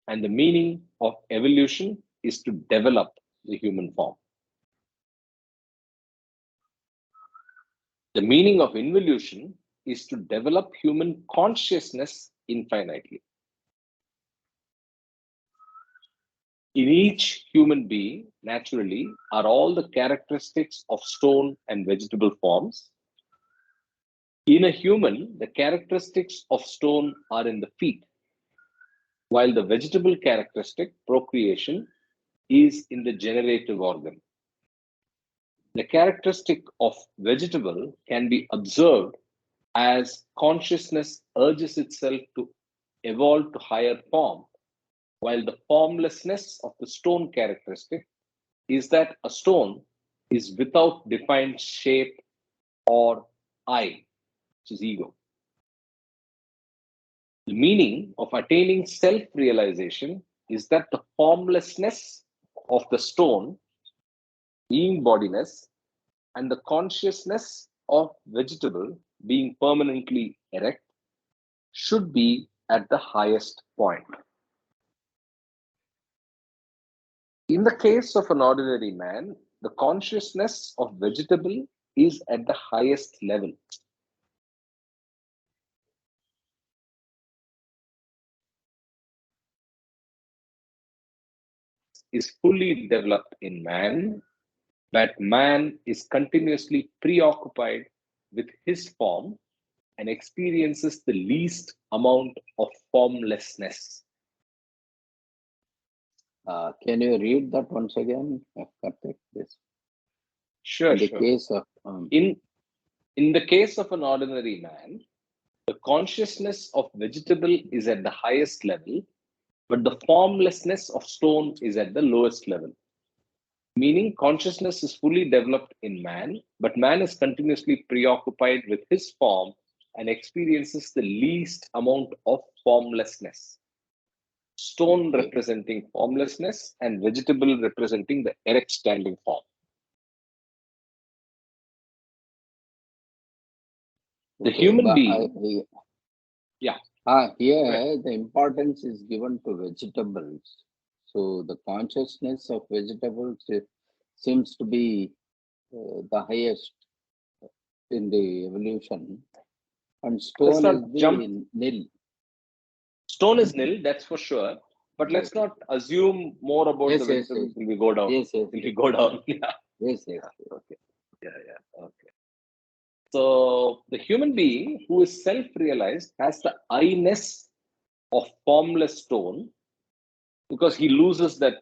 and the meaning of evolution is to develop the human form. The meaning of involution is to develop human consciousness infinitely. In each human being, naturally, are all the characteristics of stone and vegetable forms. In a human, the characteristics of stone are in the feet, while the vegetable characteristic, procreation, is in the generative organ. The characteristic of vegetable can be observed as consciousness urges itself to evolve to higher form, while the formlessness of the stone characteristic is that a stone is without defined shape or I, which is ego. The meaning of attaining self-realization is that the formlessness of the stone, being bodiless, and the consciousness of vegetable, being permanently erect, should be at the highest point. In the case of an ordinary man, the consciousness of vegetable is at the highest level. Is fully developed in man, but man is continuously preoccupied with his form and experiences the least amount of formlessness. Can you read that once again, Karthik? This. Sure, In the sure. case of In the case of an ordinary man, the consciousness of vegetable is at the highest level, but the formlessness of stone is at the lowest level. meaning consciousness is fully developed in man, but man is continuously preoccupied with his form and experiences the least amount of formlessness. Stone Okay. representing formlessness and vegetable representing the erect standing form. The Okay, human but being, yeah, here the importance is given to vegetables. So the consciousness of vegetables seems to be the highest in the evolution, and let's stone is not jump. the nil. Stone is nil, that's for sure. But let's Okay. not assume more about the Yes, yes, yes. vegetables till we go down. Yes, yes, Till we yes. go down. Yeah. Yes, yes. Okay. Yeah. Okay. So the human being who is self-realized has the I-ness of formless stone because he loses that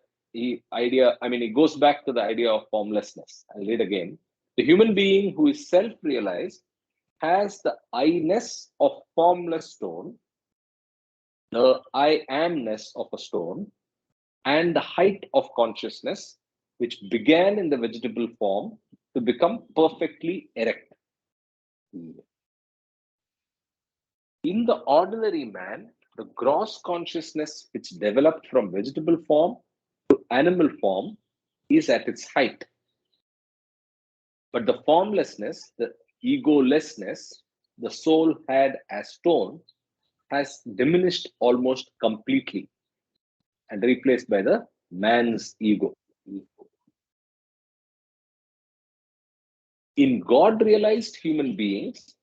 idea. I mean, it goes back to the idea of formlessness. I'll read again. The human being who is self-realized has the I-ness of formless stone, the I amness of a stone, and the height of consciousness, which began in the vegetable form to become perfectly erect. In the ordinary man, the gross consciousness which developed from vegetable form to animal form is at its height. But the formlessness, the egolessness the soul had as stone has diminished almost completely and replaced by the man's ego. In God realized human beings,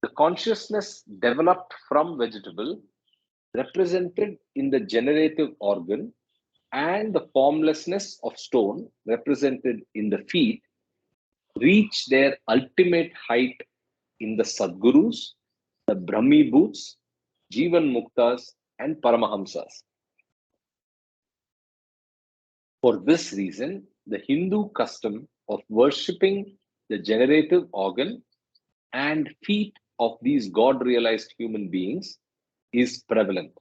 the consciousness developed from vegetable, represented in the generative organ, and the formlessness of stone, represented in the feet, reach their ultimate height in the Sadgurus, the Brahmi Bhuts, Jivan Muktas, and Paramahamsas. For this reason, the Hindu custom of worshipping the generative organ and feet of these God realized human beings is prevalent.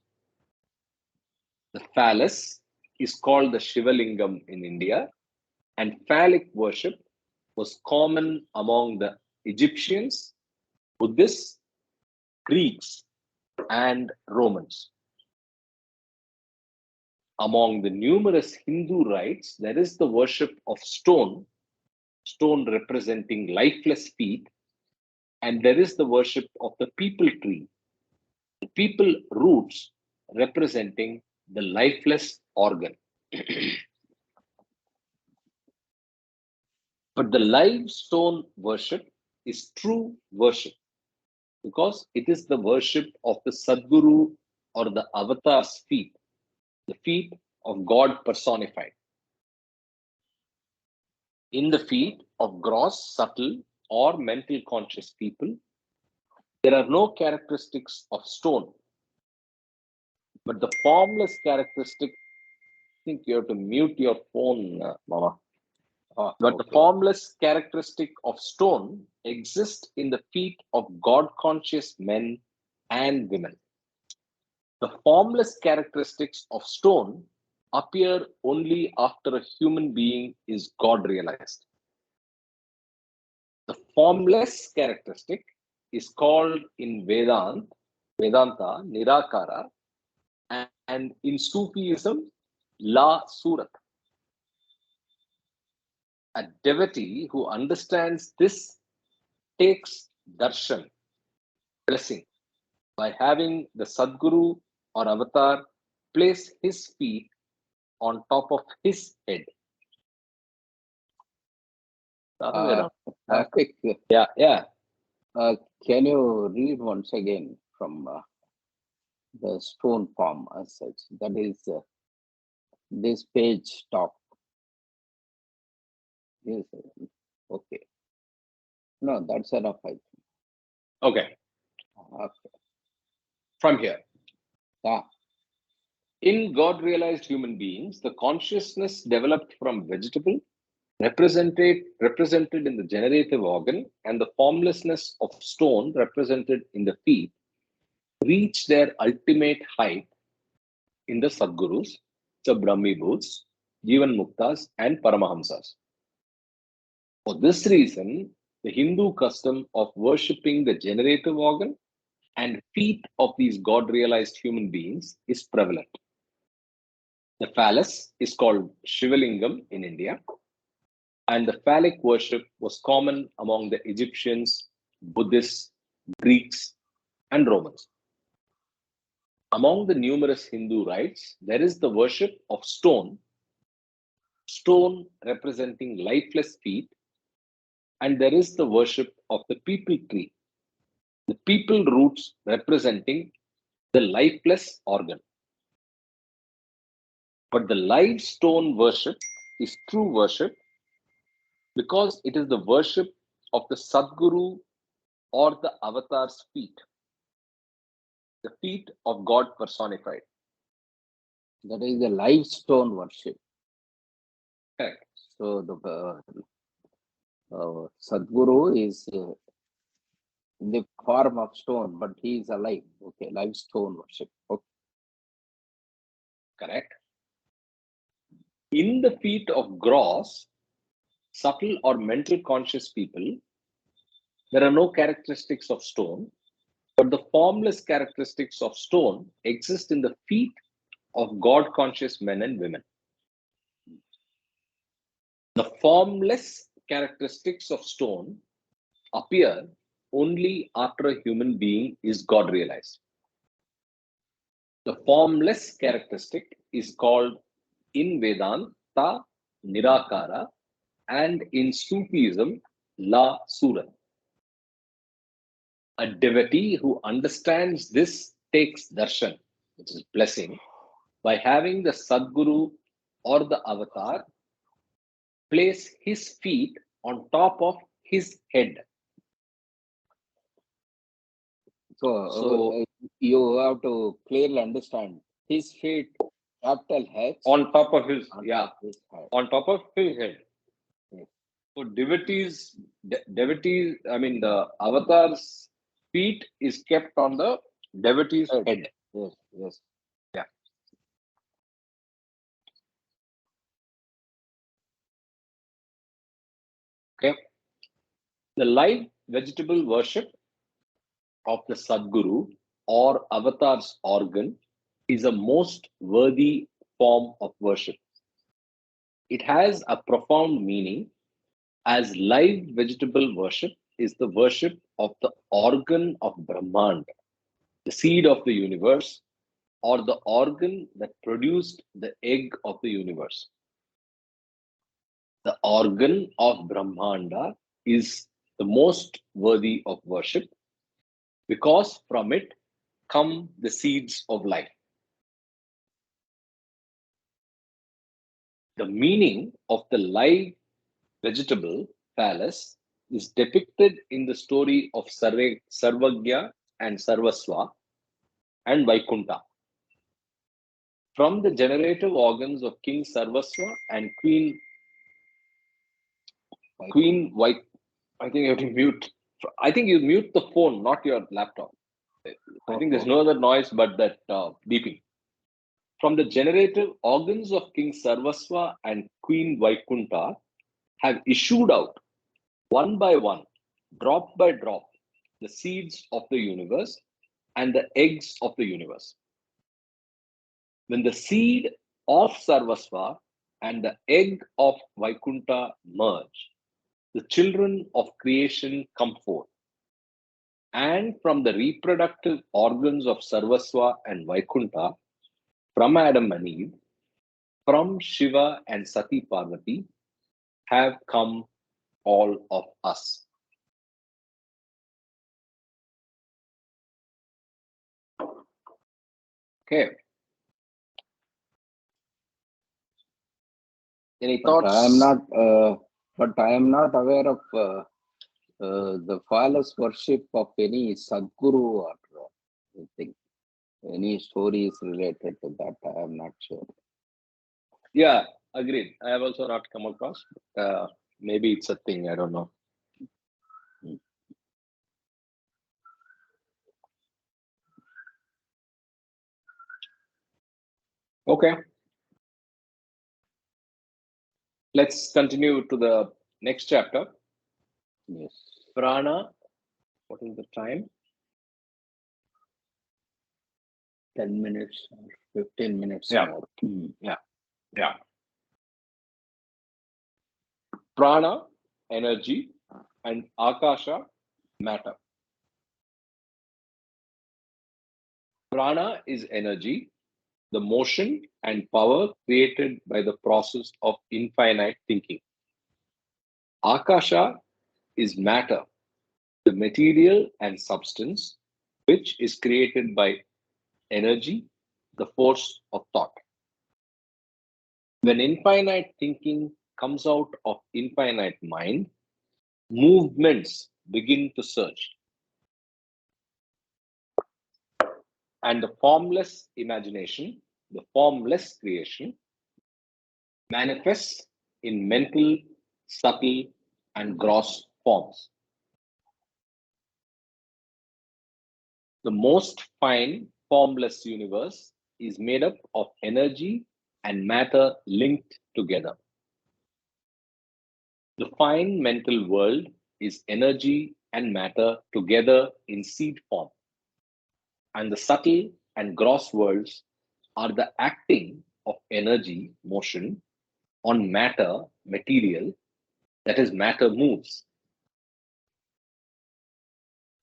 The phallus is called the Shivalingam in India, and phallic worship was common among the Egyptians, Buddhists, Greeks, and Romans. Among the numerous Hindu rites, there is the worship of stone, stone representing lifeless feet, and there is the worship of the people tree, the people roots representing the lifeless organ. But the live stone worship is true worship because it is the worship of the Sadguru or the avatar's feet, the feet of God personified. In the feet of gross, subtle, or mental conscious people, there are no characteristics of stone, but the formless characteristic. I think you have to mute your phone, Mama. But the Okay. formless characteristic of stone exists in the feet of God conscious men and women. The formless characteristics of stone appear only after a human being is God realized. The formless characteristic is called in Vedanta, Nirakara, and in Sufism, La Surat. A devotee who understands this takes darshan, blessing, by having the Sadguru or avatar place his feet on top of his head. Karthik, Yeah. can you read once again from the stone form as such? That is this page top. Yes. Okay. No, that's enough. I think. Okay. Okay. From here. Yeah. In God realized human beings, the consciousness developed from vegetable, represented in the generative organ, and the formlessness of stone, represented in the feet, reach their ultimate height in the Sadgurus, the Brahmi Bhuts, Jivan Muktas, and Paramahamsas. For this reason, the Hindu custom of worshipping the generative organ and feet of these God realized human beings is prevalent. The phallus is called Shivalingam in India, and the phallic worship was common among the Egyptians, Buddhists, Greeks, and Romans. Among the numerous Hindu rites, there is the worship of stone representing lifeless feet, and there is the worship of the people tree, the people roots representing the lifeless organ. But the live stone worship is true worship because it is the worship of the Sadguru or the avatar's feet, the feet of God personified. That is the live stone worship. Correct. So the Sadguru is in the form of stone, but he is alive. Okay, live stone worship. Okay. Correct. In the feet of gross, subtle, or mental conscious people, there are no characteristics of stone, but the formless characteristics of stone exist in the feet of God conscious men and women. The formless characteristics of stone appear only after a human being is God realized. The formless characteristic is called in Vedanta Nirakara and in Sufism La Surat. A devotee who understands this takes darshan, which is blessing, by having the Sadguru or the avatar place his feet on top of his head. So you have to clearly understand his feet, capital H, on top of his on yeah, top of his head. on top of his head. Yes. So devotees, I mean the avatar's feet is kept on the devotee's head. Yes, yes. Yeah. Okay. The live vegetable worship of the Sadguru or avatar's organ is a most worthy form of worship. It has a profound meaning as live vegetable worship is the worship of the organ of Brahman, the seed of the universe, or the organ that produced the egg of the universe. The organ of Brahmanda is the most worthy of worship because from it come the seeds of life. The meaning of the live vegetable phallus is depicted in the story of Sarvagya and Sarvaswa and Vaikunta. From the generative organs of King Sarvaswa and Queen White, I think you have to mute. I think you mute the phone, not your laptop. I think there's no other noise but that beeping. From the generative organs of King Sarvaswa and Queen Vaikunta have issued out one by one, drop by drop, the seeds of the universe and the eggs of the universe. When the seed of Sarvasva and the egg of Vaikunta merge, the children of creation come forth. And from the reproductive organs of Sarvasva and Vaikunta, from Adam and Eve, from Shiva and Sati Parvati, have come all of us. Okay. Any But thoughts? I am not aware of the phallus worship of any Sadguru or anything. Any stories related to that? I am not sure. Yeah, agreed. I have also not come across. Maybe it's a thing. I don't know. Okay. Let's continue to the next chapter. Yes. Prana. What is the time? 10 minutes or 15 minutes Yeah. more. Yeah. Prana, energy, and Akasha, matter. Prana is energy, the motion and power created by the process of infinite thinking. Akasha is matter, the material and substance which is created by energy, the force of thought. When infinite thinking comes out of infinite mind, movements begin to surge, and the formless imagination, the formless creation, manifests in mental, subtle, and gross forms. The most fine, formless universe is made up of energy and matter linked together. The fine mental world is energy and matter together in seed form, and the subtle and gross worlds are the acting of energy, motion on matter, material, that is, matter moves.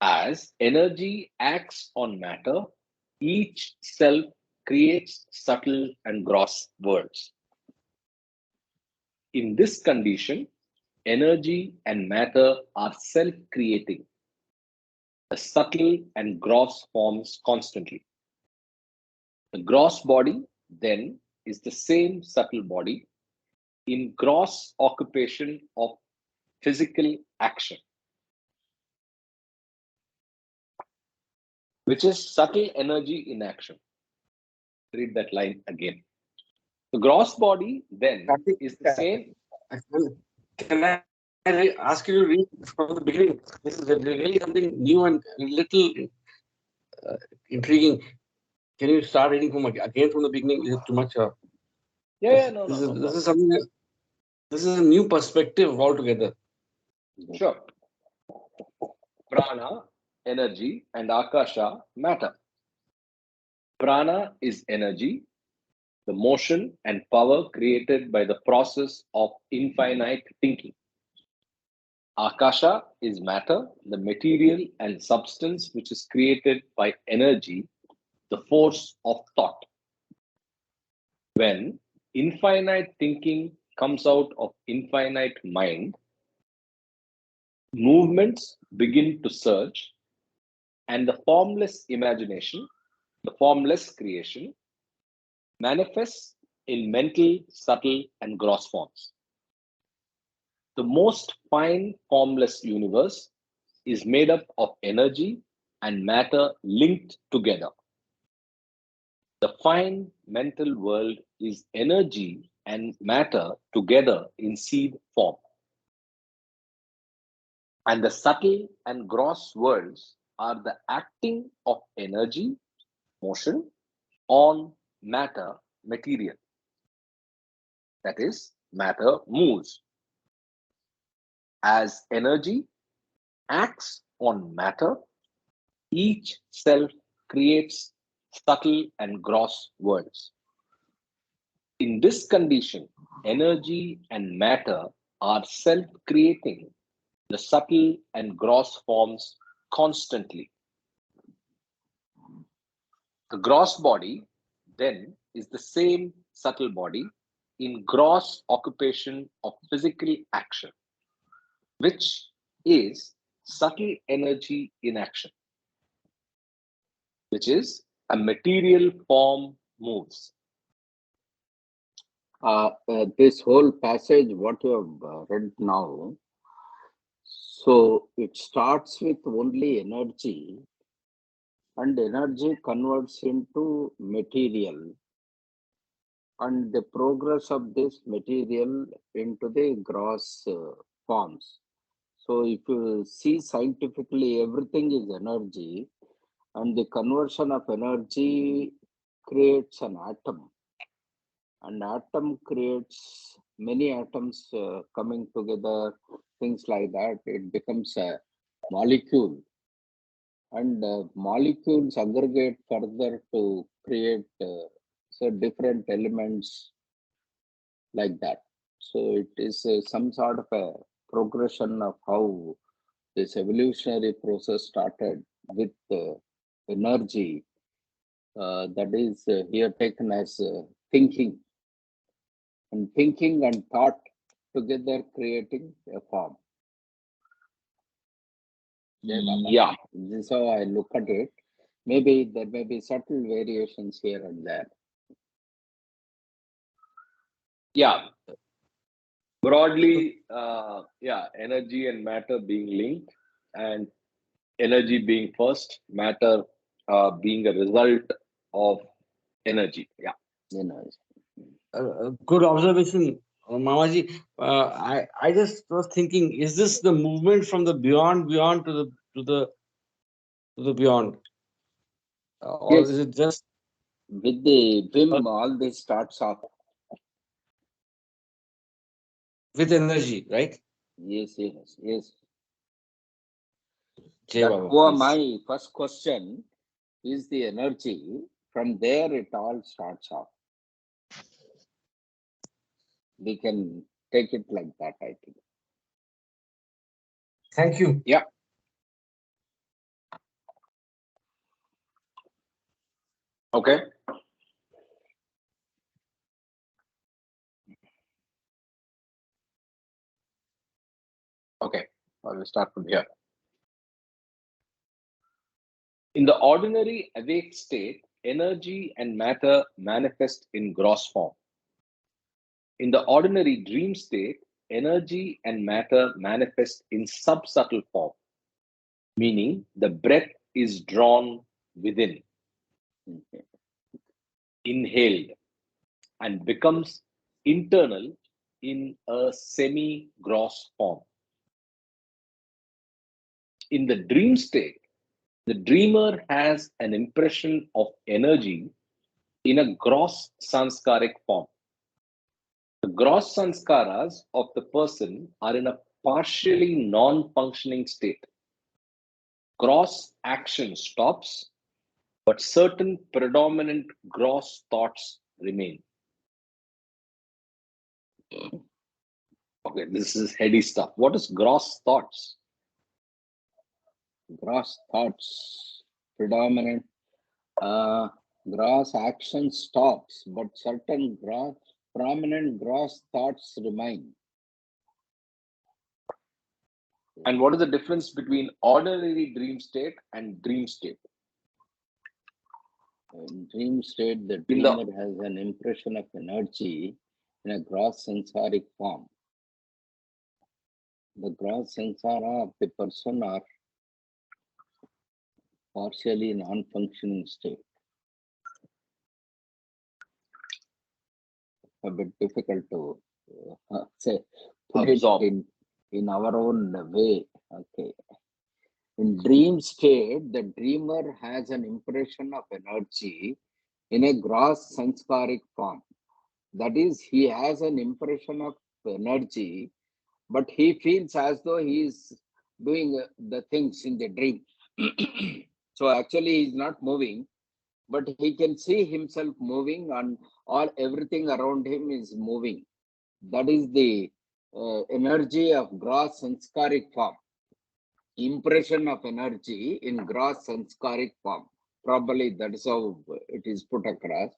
As energy acts on matter, each self creates subtle and gross worlds. In this condition, energy and matter are self creating the subtle and gross forms constantly. The gross body, then, is the same subtle body in gross occupation of physical action, which is subtle energy in action. Read that line again. The gross body, then, is the same. Can I ask you to read from the beginning? This is really something new and a little intriguing. Can you start reading from again from the beginning? Is it too much? Yeah, no, this no, is no this is something. This is a new perspective altogether. Sure. Prana, energy, and Akasha, matter. Prana is energy, the motion and power created by the process of infinite thinking. Akasha is matter, the material and substance which is created by energy, the force of thought. When infinite thinking comes out of infinite mind, movements begin to surge, and the formless imagination, the formless creation, manifests in mental, subtle, and gross forms. The most fine, formless universe is made up of energy and matter linked together. The fine mental world is energy and matter together in seed form. And the subtle and gross worlds are the acting of energy, motion on matter, material. That is, matter moves. As energy acts on matter, each self creates subtle and gross worlds. In this condition, energy and matter are self creating the subtle and gross forms constantly. The gross body, then, is the same subtle body in gross occupation of physical action, which is subtle energy in action, which is a material form moves. This whole passage, what you have read now, so it starts with only energy, and energy converts into material, and the progress of this material into the gross forms. So if you see scientifically, everything is energy, and the conversion of energy creates an atom, and atom creates many atoms coming together, things like that, it becomes a molecule. And molecules aggregate further to create so different elements like that. So it is some sort of a progression of how this evolutionary process started with energy that is here taken as thinking, and thinking and thought together creating a form. Yeah, This is how I look at it. Maybe there may be subtle variations here and there. yeah. Broadly, yeah, energy and matter being linked, and energy being first, matter being a result of energy. Yeah. You know, Good observation, Mamaji. I just was thinking, is this the movement from the beyond to the beyond, or is yes, it just with the uh, Vim, all this starts off. with energy, right? Yes, yes, yes. Jay That Baba, was please. my first question. Is the energy? From there, it all starts off. We can take it like that, I think. Thank you. Yeah. Okay. Okay. I will start from here. In the ordinary awake state, energy and matter manifest in gross form. In the ordinary dream state, energy and matter manifest in subsubtle form, meaning the breath is drawn within, Okay. inhaled, and becomes internal in a semi gross form. In the dream state, the dreamer has an impression of energy in a gross sanskaric form. The gross sanskaras of the person are in a partially non functioning state. Gross action stops, but certain predominant gross thoughts remain. Okay, this is heady stuff. What is gross thoughts? Gross thoughts, predominant. Uh, Gross action stops, but certain prominent gross thoughts remain. And what is the difference between ordinary dream state and dream state? In dream state, the In the dreamer has an impression of energy in a gross sensoric form. The gross sensara of the person are partially non-functioning state. A bit difficult to say, put it absorb. in our own way. Okay. In dream state, the dreamer has an impression of energy in a gross sanskaric form. That is, he has an impression of energy, but he feels as though he is doing the things in the dream. So actually, he is not moving, but he can see himself moving, and all everything around him is moving. That is the energy of gross sanskaric form. Impression of energy in gross sanskaric form. Probably that is how it is put across.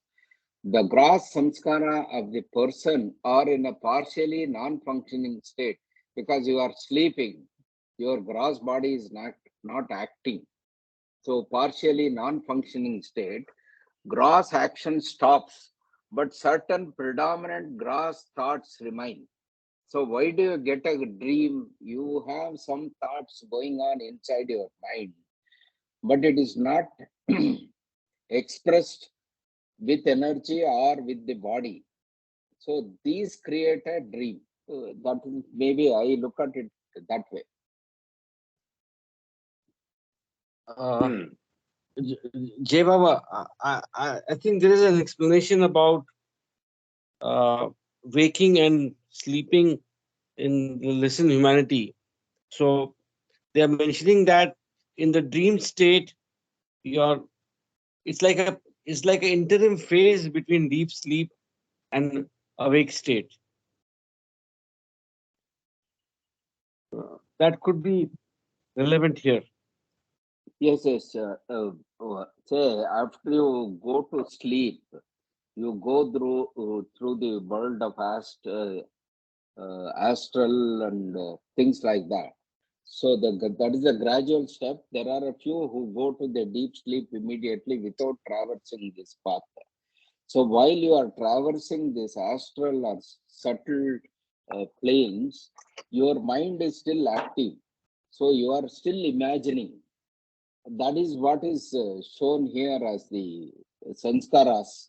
The gross samskara of the person are in a partially non-functioning state because you are sleeping. Your gross body is not acting. So partially non-functioning state, gross action stops, but certain predominant gross thoughts remain. So why do you get a dream? You have some thoughts going on inside your mind, but it is not expressed with energy or with the body. So these create a dream. That maybe I look at it that way. Uh, Jay Baba, I think there is an explanation about waking and sleeping in the Listen Humanity. So they are mentioning that in the dream state, you're it's like an interim phase between deep sleep and awake state. That could be relevant here. Yes, yes. Say after you go to sleep, you go through the world of astral and things like that. So that is a gradual step. There are a few who go to the deep sleep immediately without traversing this path. So while you are traversing this astral or subtle planes, your mind is still active. So you are still imagining. That is what is shown here as the sanskaras,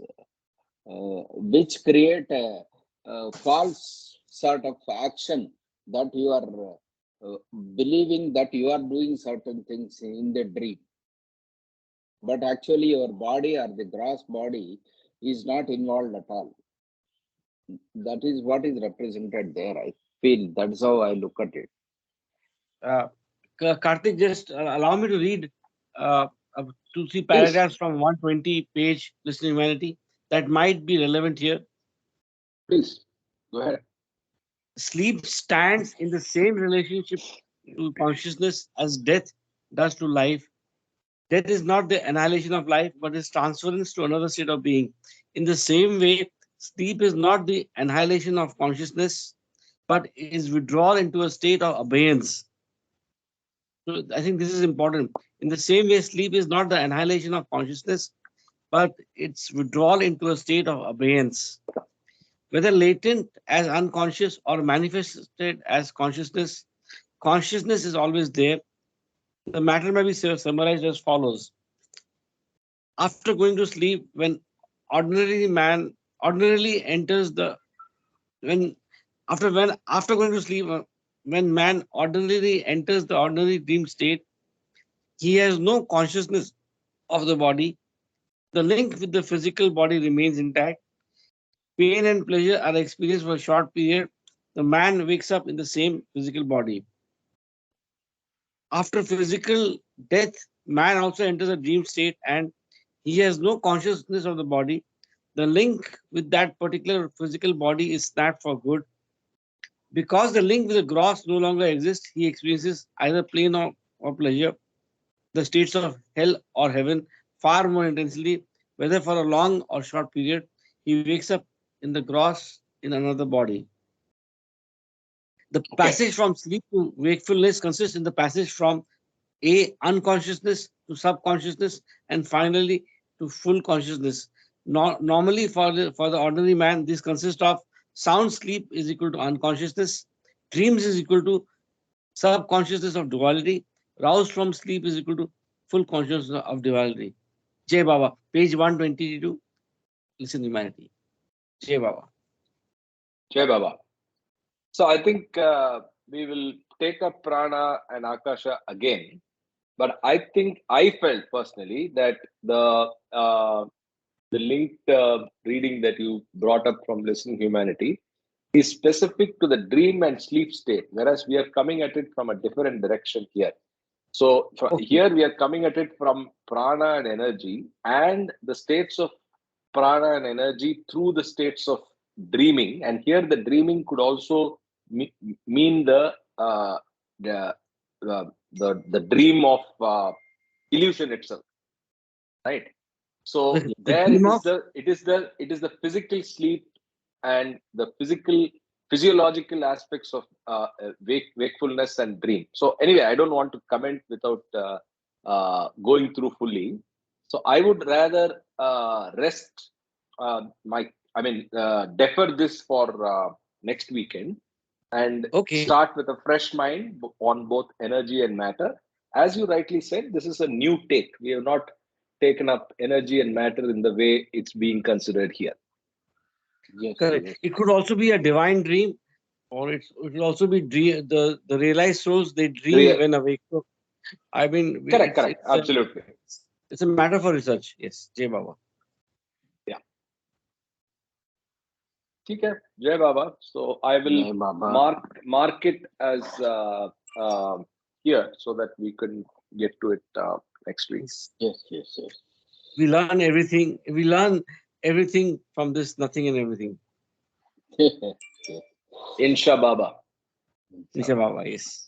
which create a false sort of action that you are believing that you are doing certain things in the dream. But actually, your body or the gross body is not involved at all. That is what is represented there. I feel that's how I look at it. Uh, Karthik, just allow me to read uh, 2, 3 Please, paragraphs from 120 page Listen Humanity that might be relevant here. please, go ahead. Sleep stands in the same relationship to consciousness as death does to life. Death is not the annihilation of life, but its transference to another state of being. In the same way, sleep is not the annihilation of consciousness, but is withdrawal into a state of abeyance. So I think this is important. In the same way, sleep is not the annihilation of consciousness, but its withdrawal into a state of abeyance. Whether latent as unconscious or manifested as consciousness, consciousness is always there. The matter may be summarized as follows. After going to sleep, when ordinary man ordinarily enters the when after going to sleep, when man ordinarily enters the ordinary dream state, he has no consciousness of the body. The link with the physical body remains intact. Pain and pleasure are experienced for a short period. The man wakes up in the same physical body. After physical death, man also enters a dream state and he has no consciousness of the body. The link with that particular physical body is snapped for good. Because the link with the gross no longer exists, he experiences either pain or pleasure, the states of hell or heaven, far more intensely, whether for a long or short period. He wakes up in the gross in another body. The Okay. passage from sleep to wakefulness consists in the passage from A unconsciousness to subconsciousness and finally to full consciousness. Normally for the ordinary man, this consists of sound sleep is equal to unconsciousness, dreams is equal to subconsciousness of duality, roused from sleep is equal to full consciousness of duality. Jai Baba, page 122, Listen Humanity. Jai Baba. Jai Baba. So I think we will take up Prana and Akasha again. But I think I felt personally that the linked reading that you brought up from Listening Humanity is specific to the dream and sleep state, whereas we are coming at it from a different direction here. So Okay. here we are coming at it from prana and energy and the states of prana and energy through the states of dreaming. And here the dreaming could also mean the, the dream of illusion itself, right? So The there dream of it is the physical sleep and the physiological aspects of wakefulness and dream. So anyway, I don't want to comment without going through fully. So I would rather rest my I mean defer this for next weekend and okay. start with a fresh mind on both energy and matter. As you rightly said, this is a new take. We have not taken up energy and matter in the way it's being considered here. Yes, Correct. yes. It could also be a divine dream, or it will also be the realized souls they dream Real, when awake. So, I mean, correct, correct, absolutely. it's a matter for research. Yes, Jay Baba. Yeah. ठीक है, Jai Baba. So I will Jai Baba. mark it as here so that we can get to it next week. Yes, yes, yes. We learn everything. We learn everything from this, nothing and everything. Insha Baba. Nisha Baba, yes.